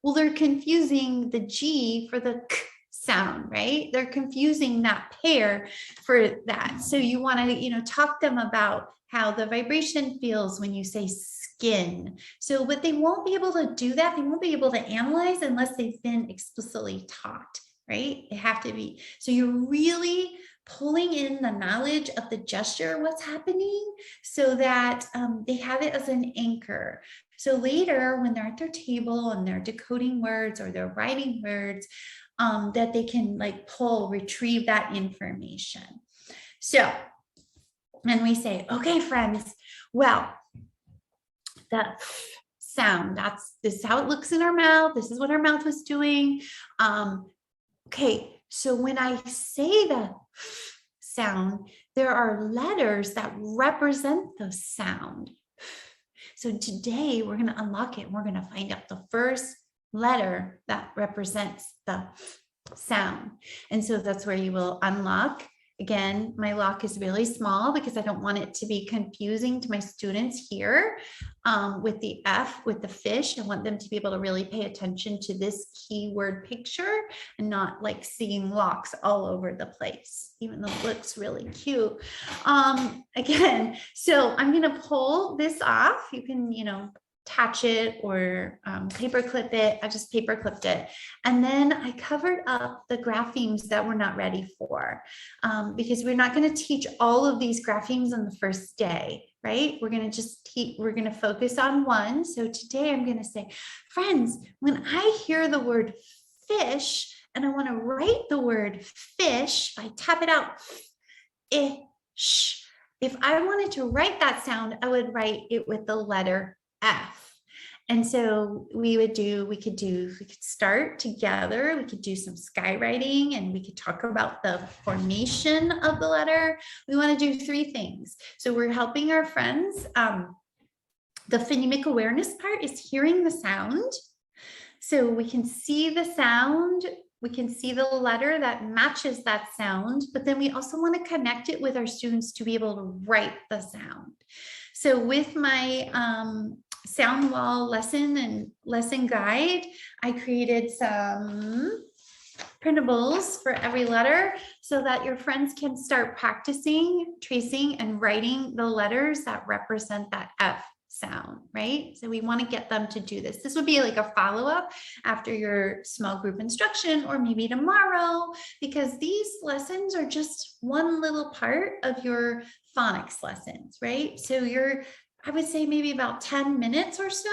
well, they're confusing the G for the K sound, right? They're confusing that pair for that. So you want to, talk to them about how the vibration feels when you say skin. So, but they won't be able to do that. They won't be able to analyze unless they've been explicitly taught. Right? They have to be. So you're really pulling in the knowledge of the gesture, what's happening, so that they have it as an anchor. So later, when they're at their table and they're decoding words or they're writing words, that they can like retrieve that information. So, and we say, okay, friends, well, that sound, this is how it looks in our mouth. This is what our mouth was doing. Okay, so when I say the sound, there are letters that represent the sound. So today we're going to unlock it. And we're going to find out the first letter that represents the sound. And so that's where you will unlock. Again, my lock is really small because I don't want it to be confusing to my students here with the F, with the fish. I want them to be able to really pay attention to this keyword picture and not like seeing locks all over the place, even though it looks really cute. Again, so I'm going to pull this off. You can, attach it or paper clip it. I just paper clipped it. And then I covered up the graphemes that we're not ready for because we're not going to teach all of these graphemes on the first day, right? We're going to focus on one. So today I'm going to say, friends, when I hear the word fish and I want to write the word fish, I tap it out, ish. If I wanted to write that sound, I would write it with the letter F. And so we could start together. We could do some skywriting and we could talk about the formation of the letter. We want to do 3 things. So we're helping our friends. The phonemic awareness part is hearing the sound. So we can see the sound. We can see the letter that matches that sound, but then we also want to connect it with our students to be able to write the sound. So with my sound wall lesson and lesson guide, I created some printables for every letter so that your friends can start practicing, tracing, and writing the letters that represent that F sound, right? So we want to get them to do this. This would be like a follow-up after your small group instruction or maybe tomorrow, because these lessons are just one little part of your phonics lessons, right? So I would say maybe about 10 minutes or so.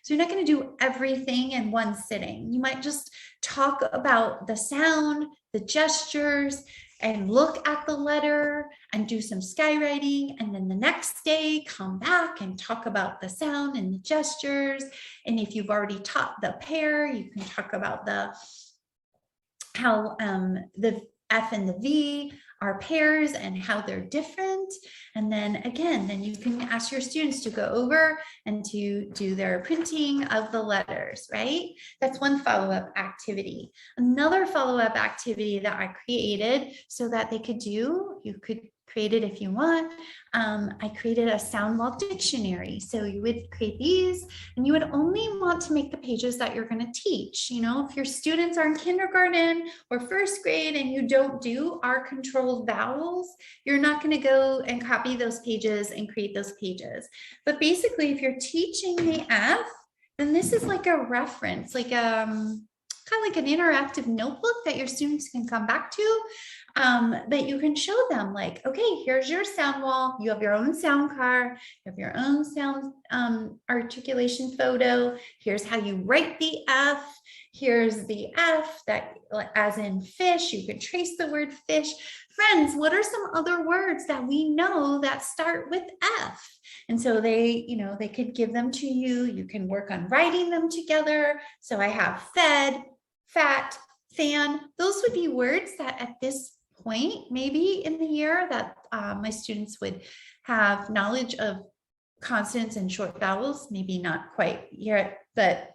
So you're not going to do everything in one sitting. You might just talk about the sound, the gestures, and look at the letter and do some skywriting. And then the next day, come back and talk about the sound and the gestures. And if you've already taught the pair, you can talk about how the F and the V are pairs and how they're different. And then again, then you can ask your students to go over and to do their printing of the letters, right? That's one follow-up activity. Another follow-up activity that I created so that they could do, you could create it if you want. I created a sound wall dictionary. So you would create these and you would only want to make the pages that you're going to teach. If your students are in kindergarten or first grade and you don't do our controlled vowels, you're not going to go and copy those pages and create those pages. But basically, if you're teaching the F, then this is like a reference, like kind of like an interactive notebook that your students can come back to. That you can show them like, okay, here's your sound wall. You have your own sound card. You have your own sound articulation photo. Here's how you write the F. Here's the F that as in fish, you can trace the word fish. Friends, what are some other words that we know that start with F? And so they could give them to you. You can work on writing them together. So I have fed, fat, fan. Those would be words that at this point, maybe in the year, that my students would have knowledge of consonants and short vowels, maybe not quite yet, but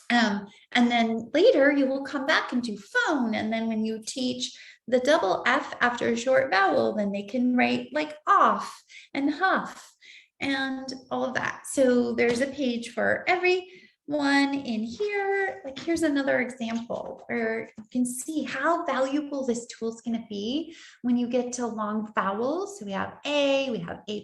and then later you will come back and do phone. And then when you teach the double F after a short vowel, then they can write like off and huff and all of that. So there's a page for every one in here. Like here's another example where you can see how valuable this tool is going to be when you get to long vowels. So we have A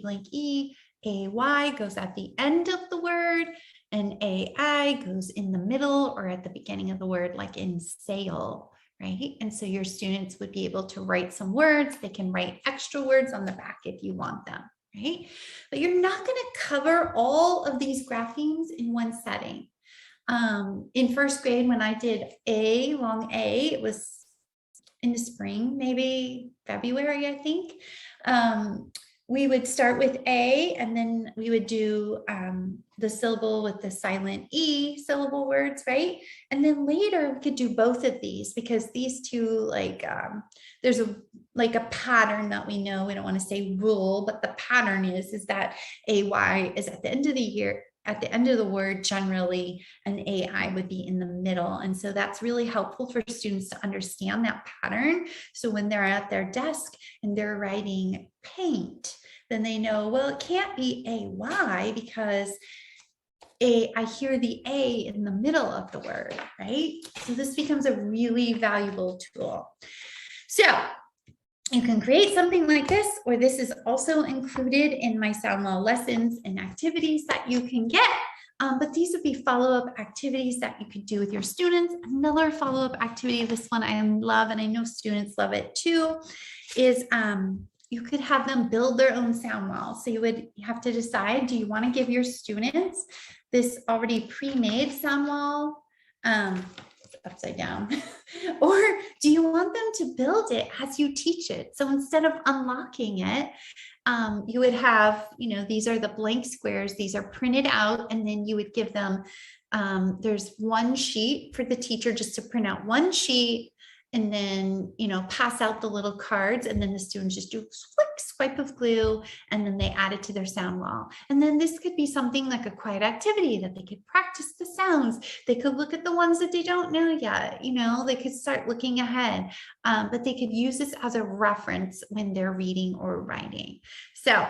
blank E, AY goes at the end of the word, and AI goes in the middle or at the beginning of the word, like in sail, right? And so your students would be able to write some words. They can write extra words on the back if you want them, right? But you're not going to cover all of these graphemes in one setting. In first grade, when I did long A, it was in the spring, maybe February, I think. We would start with A, and then we would do the syllable with the silent E syllable words, right? And then later we could do both of these because these two, like, there's a like a pattern that we know. We don't want to say rule, but the pattern is that AY is at the end of the year, at the end of the word generally, and AI would be in the middle. And so that's really helpful for students to understand that pattern. So when they're at their desk and they're writing paint, then they know, well, it can't be AY because I hear the A in the middle of the word, right? So this becomes a really valuable tool. So you can create something like this, or this is also included in my sound law lessons and activities that you can get. But these would be follow-up activities that you could do with your students. Another follow-up activity, this one I love, and I know students love it too, is you could have them build their own sound wall. So you would have to decide, do you want to give your students this already pre-made sound wall? Upside down, or do you want them to build it as you teach it? So instead of unlocking it, you would have, these are the blank squares, these are printed out, and then you would give them, there's one sheet for the teacher just to print out one sheet, and then, pass out the little cards, and then the students just do a quick swipe of glue, and then they add it to their sound wall. And then this could be something like a quiet activity that they could practice the sounds. They could look at the ones that they don't know yet, they could start looking ahead, but they could use this as a reference when they're reading or writing. So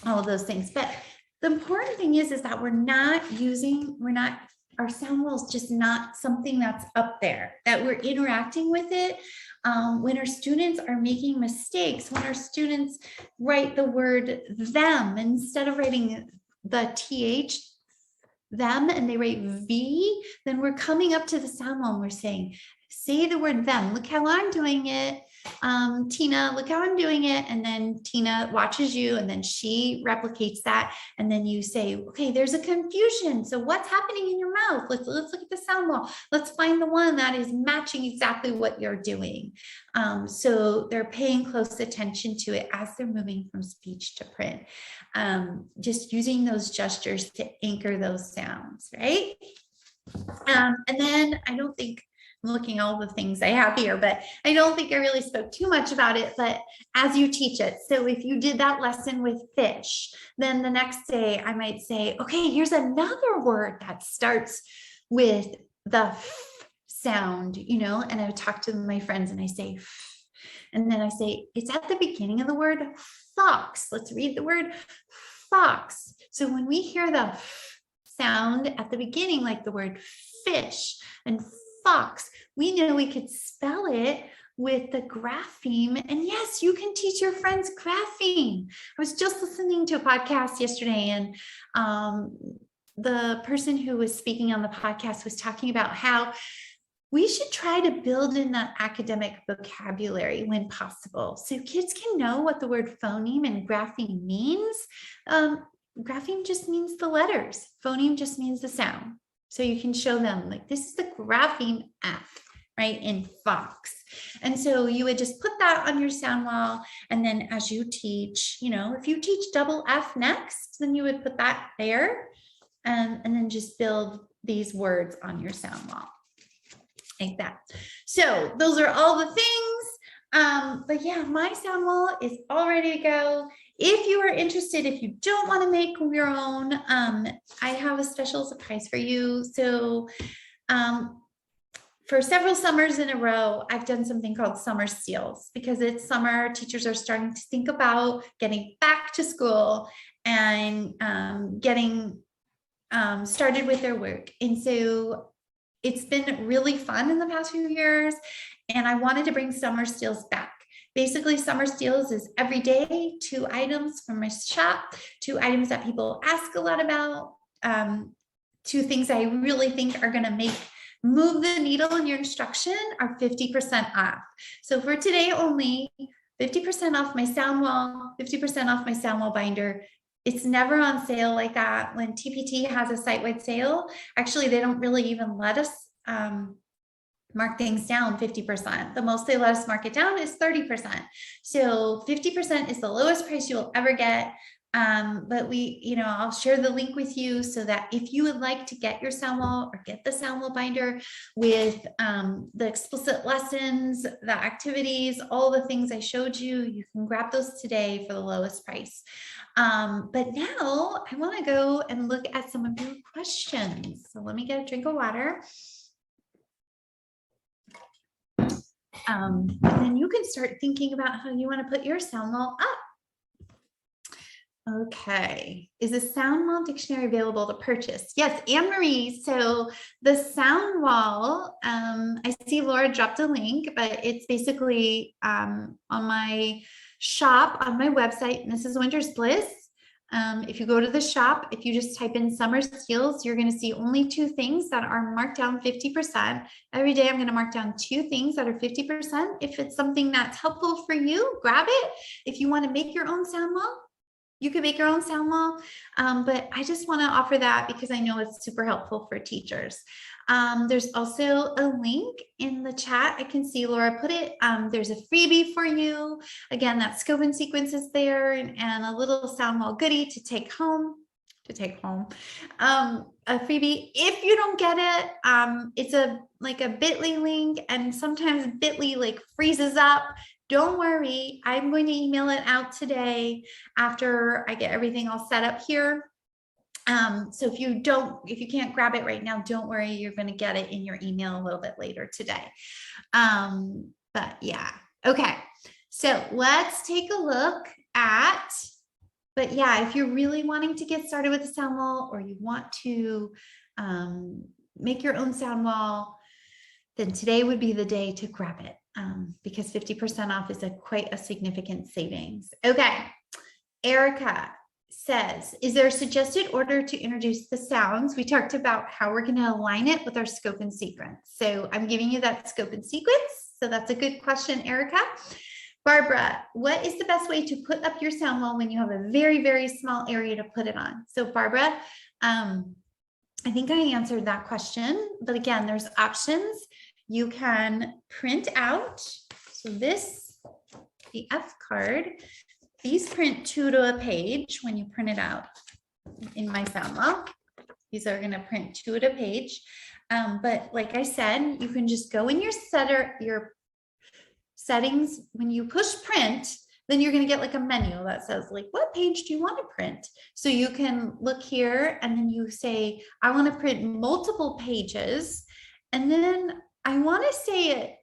all of those things. But the important thing is that our sound wall is just not something that's up there, that we're interacting with it. When our students are making mistakes, when our students write the word them, instead of writing the TH, them, and they write V, then we're coming up to the sound wall and we're saying, say the word them. Look how I'm doing it. Tina, look how I'm doing it. And then Tina watches you, and then she replicates that. And then you say, okay, there's a confusion. So what's happening in your mouth? Let's look at the sound wall. Let's find the one that is matching exactly what you're doing. So they're paying close attention to it as they're moving from speech to print. Just using those gestures to anchor those sounds, right? And then I'm looking at all the things I have here, but I don't think I really spoke too much about it, but as you teach it. So if you did that lesson with fish, then the next day I might say, okay, here's another word that starts with the f sound, and I would talk to my friends and I say, f, and then I say, it's at the beginning of the word fox. Let's read the word fox. So when we hear the f sound at the beginning, like the word fish and fox, we know we could spell it with the grapheme. And yes, you can teach your friends grapheme. I was just listening to a podcast yesterday, and the person who was speaking on the podcast was talking about how we should try to build in that academic vocabulary when possible, so kids can know what the word phoneme and grapheme means. Grapheme just means the letters. Phoneme just means the sound. So you can show them, like, this is the grapheme F, right, in fox. And so you would just put that on your sound wall. And then as you teach, if you teach double F next, then you would put that there, and then just build these words on your sound wall like that. So those are all the things. But yeah, my sound wall is all ready to go. If you are interested, if you don't want to make your own, I have a special surprise for you. So for several summers in a row, I've done something called summer steals, because it's summer. Teachers are starting to think about getting back to school and getting started with their work. And so it's been really fun in the past few years, and I wanted to bring summer steals back. Basically, summer steals is every day 2 items from my shop, 2 items that people ask a lot about, 2 things I really think are going to move the needle in your instruction are 50% off. So for today only, 50% off my sound wall, 50% off my sound wall binder. It's never on sale like that. When TPT has a site-wide sale, actually, they don't really even let us mark things down 50%. The most they let us mark it down is 30%. So 50% is the lowest price you will ever get. But I'll share the link with you so that if you would like to get your sound wall or get the sound wall binder with the explicit lessons, the activities, all the things I showed you, you can grab those today for the lowest price. But now I want to go and look at some of your questions. So let me get a drink of water. And then you can start thinking about how you want to put your sound wall up. Okay, is the sound wall dictionary available to purchase? Yes, Anne-Marie. So the sound wall, I see Laura dropped a link, but it's basically on my shop on my website, Mrs. Winter's Bliss. If you go to the shop, if you just type in summer skills, you're going to see only 2 things that are marked down 50%. Every day I'm going to mark down 2 things that are 50%. If it's something that's helpful for you, grab it. If you want to make your own sound wall, you can make your own sound wall, but I just want to offer that because I know it's super helpful for teachers. There's also a link in the chat. I can see Laura put it. There's a freebie for you. Again, that scope and sequence is there, and a little sound wall goodie to take home. A freebie. If you don't get it, it's like a bit.ly link, and sometimes bit.ly like freezes up. Don't worry, I'm going to email it out today after I get everything all set up here. So if you can't grab it right now, don't worry, you're going to get it in your email a little bit later today. But yeah, okay. So let's take a look at, but yeah, if you're really wanting to get started with a sound wall, or you want to make your own sound wall, then today would be the day to grab it. Because 50% off is quite a significant savings. Okay, Erica says, is there a suggested order to introduce the sounds? We talked about how we're going to align it with our scope and sequence. So I'm giving you that scope and sequence. So that's a good question, Erica. Barbara, what is the best way to put up your sound wall when you have a very, very small area to put it on? So Barbara, I think I answered that question, but again, there's options. You can print out, so this, the F card, these print 2 to a page when you print it out in my sound wall. These are going to print 2 to a page. But like I said, you can just go in your settings. When you push print, then you're going to get like a menu that says like, what page do you want to print? So you can look here and then you say, I want to print multiple pages. And then I want to say it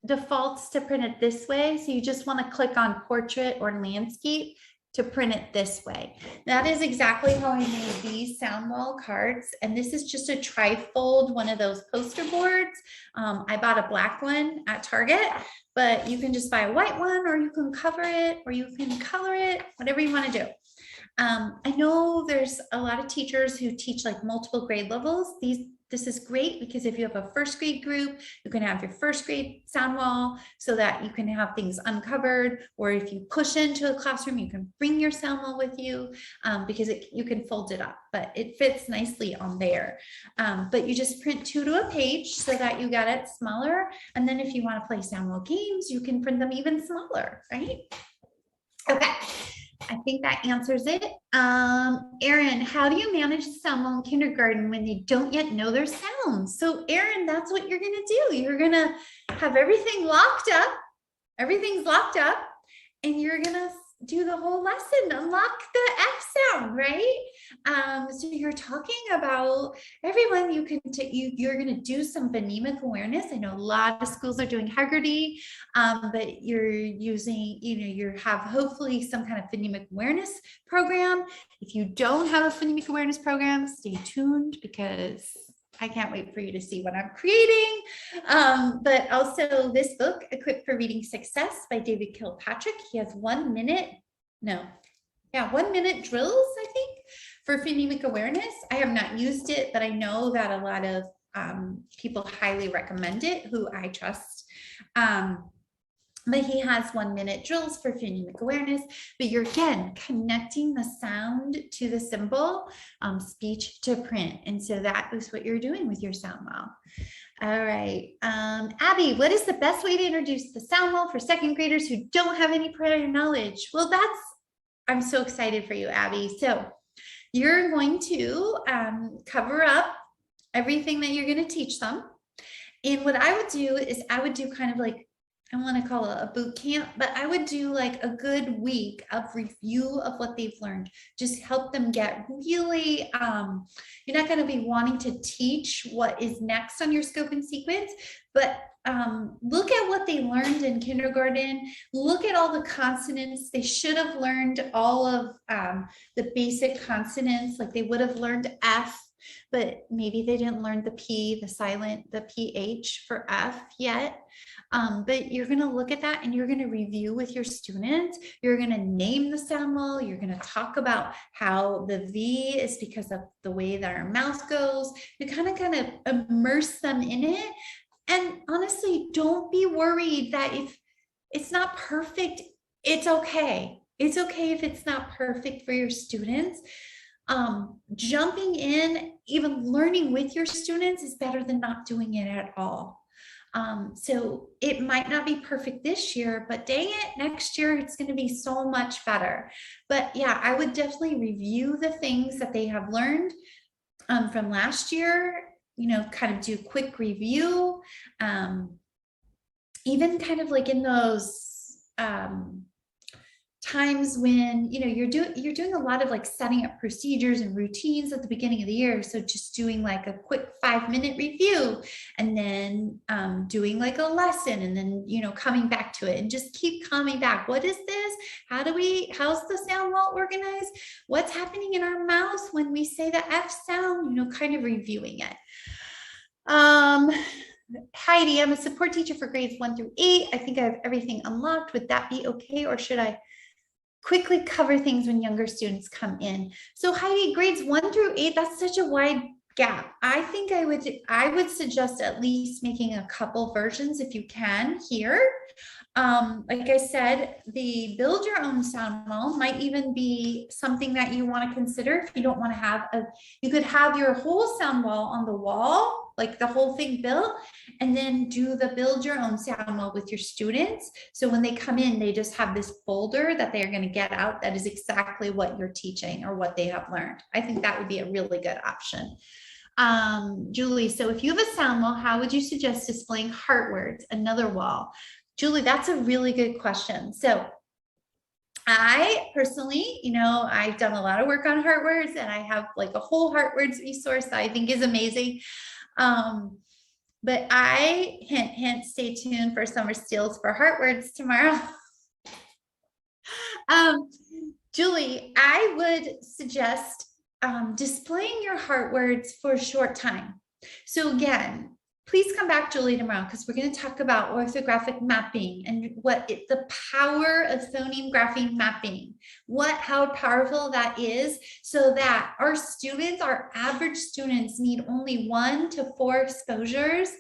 defaults to print it this way. So you just want to click on portrait or landscape to print it this way. That is exactly how I made these sound wall cards. And this is just a trifold, one of those poster boards. I bought a black one at Target, but you can just buy a white one, or you can cover it, or you can color it, whatever you want to do. I know there's a lot of teachers who teach like multiple grade levels. This is great because if you have a first grade group, you can have your first grade sound wall so that you can have things uncovered, or if you push into a classroom, you can bring your sound wall with you because you can fold it up, but it fits nicely on there. But you just print 2 to a page so that you get it smaller. And then if you want to play sound wall games, you can print them even smaller, right? Okay. I think that answers it. Erin, how do you manage the sound wall in kindergarten when they don't yet know their sounds? So Erin, that's what you're going to do. You're going to have everything locked up. Everything's locked up, and you're going to do the whole lesson, unlock the F sound, right? So you're talking about everyone, you're going to do some phonemic awareness. I know a lot of schools are doing Haggerty, but you're using, you have hopefully some kind of phonemic awareness program. If you don't have a phonemic awareness program, stay tuned because I can't wait for you to see what I'm creating. But also this book, Equipped for Reading Success by David Kilpatrick. He has 1 minute drills, I think, for phonemic awareness. I have not used it, but I know that a lot of people highly recommend it, who I trust. But he has 1 minute drills for phonemic awareness, but you're again connecting the sound to the symbol, speech to print. And so that is what you're doing with your sound wall. All right. Abby, what is the best way to introduce the sound wall for second graders who don't have any prior knowledge? Well, that's I'm so excited for you, Abby. So you're going to cover up everything that you're going to teach them. And what I would do is I would do kind of like, I want to call it a boot camp, but I would do like a good week of review of what they've learned. Just help them get really, you're not going to be wanting to teach what is next on your scope and sequence, but look at what they learned in kindergarten. Look at all the consonants. They should have learned all of the basic consonants, like they would have learned F, but maybe they didn't learn the P, the silent, the PH for F yet. But you're going to look at that and you're going to review with your students. You're going to name the sound wall. You're going to talk about how the V is because of the way that our mouth goes. You kind of immerse them in it. And honestly, don't be worried that if it's not perfect, it's okay. It's okay if it's not perfect for your students. Jumping in, even learning with your students is better than not doing it at all. So it might not be perfect this year, but dang it, next year it's going to be so much better. But yeah, I would definitely review the things that they have learned from last year, kind of do a quick review, even kind of like in those times when you're doing a lot of like setting up procedures and routines at the beginning of the year. So just doing like a quick 5-minute review and then doing like a lesson and then coming back to it and just keep coming back. What is this? How's the sound wall organized? What's happening in our mouth when we say the F sound? Kind of reviewing it. Heidi, I'm a support teacher for grades 1 through 8. I think I have everything unlocked. Would that be okay, or should I quickly cover things when younger students come in? So Heidi, grades 1 through 8, that's such a wide gap. I think I would suggest at least making a couple versions if you can here. Like I said, the build your own sound wall might even be something that you want to consider. If you don't want to have you could have your whole sound wall on the wall, like the whole thing built, and then do the build your own sound wall with your students. So when they come in, they just have this folder that they're going to get out that is exactly what you're teaching or what they have learned. I think that would be a really good option. Julie, so if you have a sound wall, how would you suggest displaying heart words, another wall? Julie, that's a really good question. So I personally, I've done a lot of work on heart words, and I have like a whole heart words resource that I think is amazing. But hint, stay tuned for Summer Steals for heart words tomorrow. Julie, I would suggest displaying your heart words for a short time. So again, please come back, Julie, tomorrow, because we're going to talk about orthographic mapping and the power of phoneme grapheme mapping, how powerful that is, so that our students, our average students, need only 1 to 4 exposures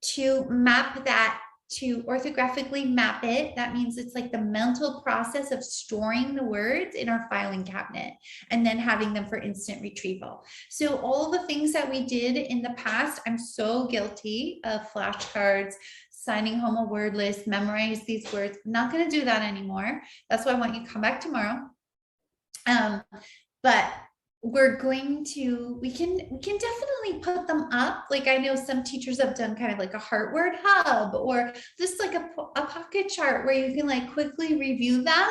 to map that, to orthographically map it. That means it's like the mental process of storing the words in our filing cabinet and then having them for instant retrieval. So all the things that we did in the past, I'm so guilty of flashcards, signing home a word list, memorize these words. I'm not going to do that anymore. That's why I want you to come back tomorrow. But we can definitely put them up. Like I know some teachers have done kind of like a heart word hub, or just like a pocket chart where you can like quickly review them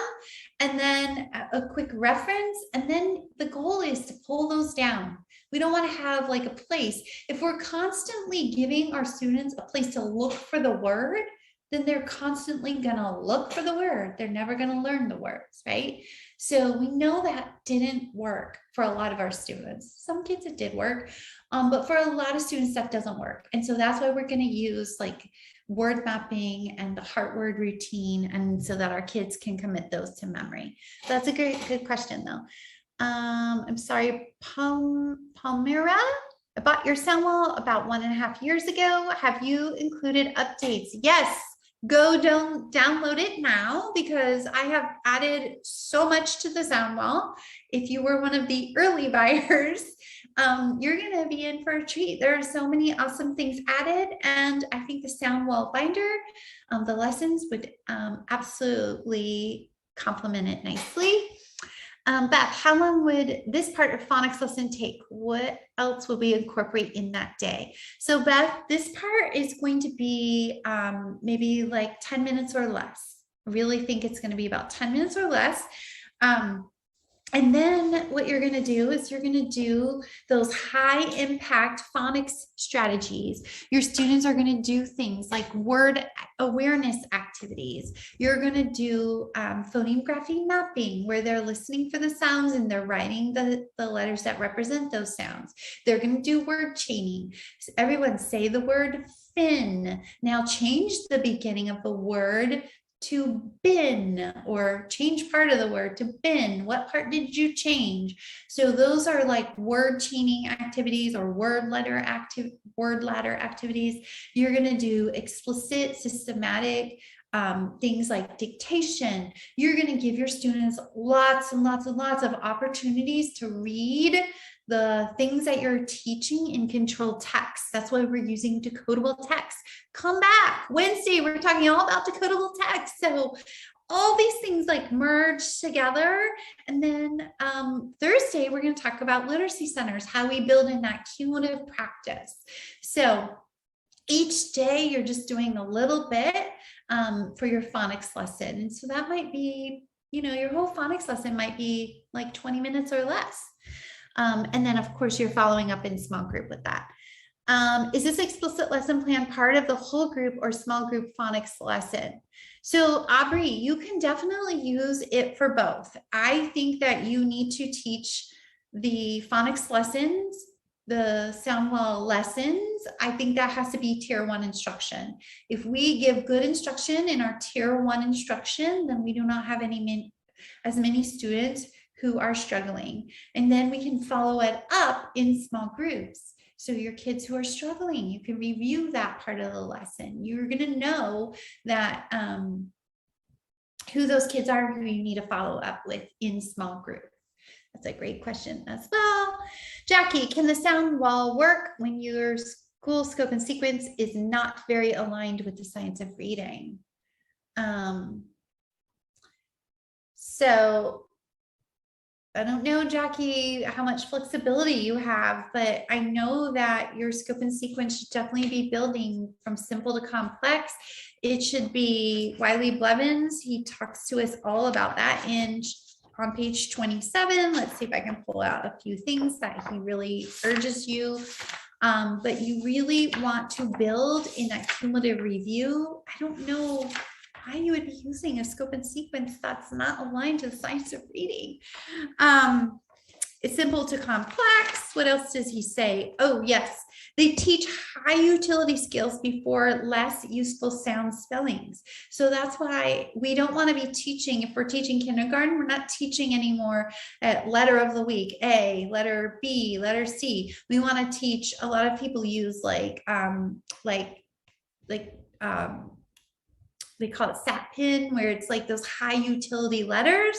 and then a quick reference. And then the goal is to pull those down. We don't want to have like a place. If we're constantly giving our students a place to look for the word, then they're constantly going to look for the word. They're never going to learn the words, right? So we know that didn't work for a lot of our students. Some kids it did work, but for a lot of students that doesn't work. And so that's why we're going to use like word mapping and the heart word routine, and so that our kids can commit those to memory. So that's a good question though. I'm sorry, Palmyra, I bought your sound wall about 1.5 years ago. Have you included updates? Yes. Go download it now, because I have added so much to the sound wall. If you were one of the early buyers, you're going to be in for a treat. There are so many awesome things added, and I think the sound wall binder, the lessons would absolutely complement it nicely. Beth, how long would this part of phonics lesson take? What else would we incorporate in that day? So Beth, this part is going to be maybe like 10 minutes or less. I really think it's going to be about 10 minutes or less. And then what you're going to do is you're going to do those high impact phonics strategies. Your students are going to do things like word awareness activities. You're going to do phonography mapping, where they're listening for the sounds and they're writing the letters that represent those sounds. They're going to do word chaining. So everyone say the word fin. Now change the beginning of the word to bin, or change part of the word to bin. What part did you change? So those are like word chaining activities or word ladder activities. You're going to do explicit, systematic things like dictation. You're going to give your students lots and lots and lots of opportunities to read the things that you're teaching in controlled text. That's why we're using decodable text. Come back Wednesday, we're talking all about decodable text. So all these things like merge together. And then Thursday, we're going to talk about literacy centers, how we build in that cumulative practice. So each day you're just doing a little bit for your phonics lesson. And so that might be, you know, your whole phonics lesson might be like 20 minutes or less. And then of course you're following up in small group with that. Is this explicit lesson plan part of the whole group or small group phonics lesson? So Aubrey, you can definitely use it for both. I think that you need to teach the phonics lessons, the sound wall lessons. I think that has to be tier 1 instruction. If we give good instruction in our tier 1 instruction, then we do not have as many students who are struggling. And then we can follow it up in small groups. So your kids who are struggling, you can review that part of the lesson. You're going to know that who those kids are who you need to follow up with in small group. That's a great question as well. Jackie, can the sound wall work when your school scope and sequence is not very aligned with the science of reading? So I don't know, Jackie, how much flexibility you have, but I know that your scope and sequence should definitely be building from simple to complex. It should be Wiley Blevins. He talks to us all about that on page 27. Let's see if I can pull out a few things that he really urges you. But you really want to build in that cumulative review. I don't know why you would be using a scope and sequence that's not aligned to the science of reading. It's simple to complex. What else does he say? Oh, yes. They teach high utility skills before less useful sound spellings. So that's why we don't want to be teaching, if we're teaching kindergarten, we're not teaching anymore at letter of the week, A, letter B, letter C. We want to teach, a lot of people use they call it sat pin, where it's like those high utility letters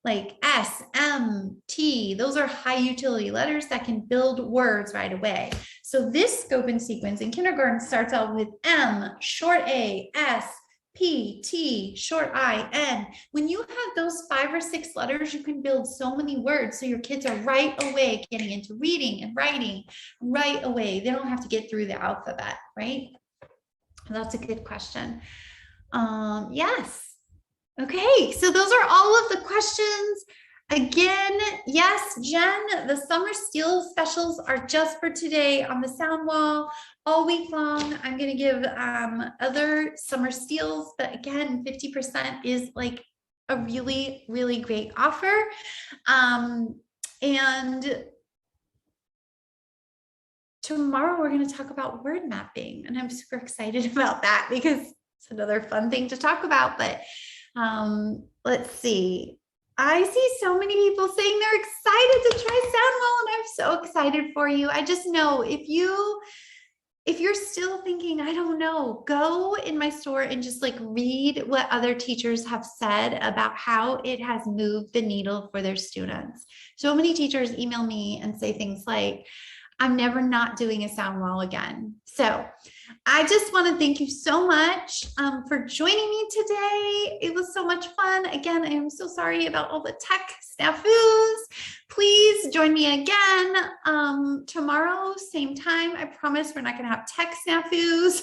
like S, M, T. Those are high utility letters that can build words right away. So this scope and sequence in kindergarten starts out with M, short A, S, P, T, short I, N. When you have those 5 or 6 letters, you can build so many words. So your kids are right away getting into reading and writing right away. They don't have to get through the alphabet, right? That's a good question. Yes. Okay, so those are all of the questions. Again, yes, Jen, the summer steal specials are just for today on the sound wall all week long. I'm going to give other summer steals, but again, 50% is like a really, really great offer. And tomorrow we're going to talk about word mapping, and I'm super excited about that because it's another fun thing to talk about. But let's see. I see so many people saying they're excited to try Soundwell, and I'm so excited for you. I just know if you're still thinking, I don't know, go in my store and just like read what other teachers have said about how it has moved the needle for their students. So many teachers email me and say things like, I'm never not doing a sound wall again. So I just want to thank you so much for joining me today. It was so much fun. Again, I am so sorry about all the tech snafus. Please join me again tomorrow, same time. I promise we're not going to have tech snafus.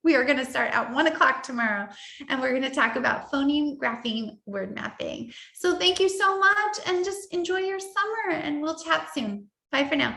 We are going to start at 1 o'clock tomorrow, and we're going to talk about phoneme, grapheme, word mapping. So thank you so much, and just enjoy your summer, and we'll chat soon. Bye for now.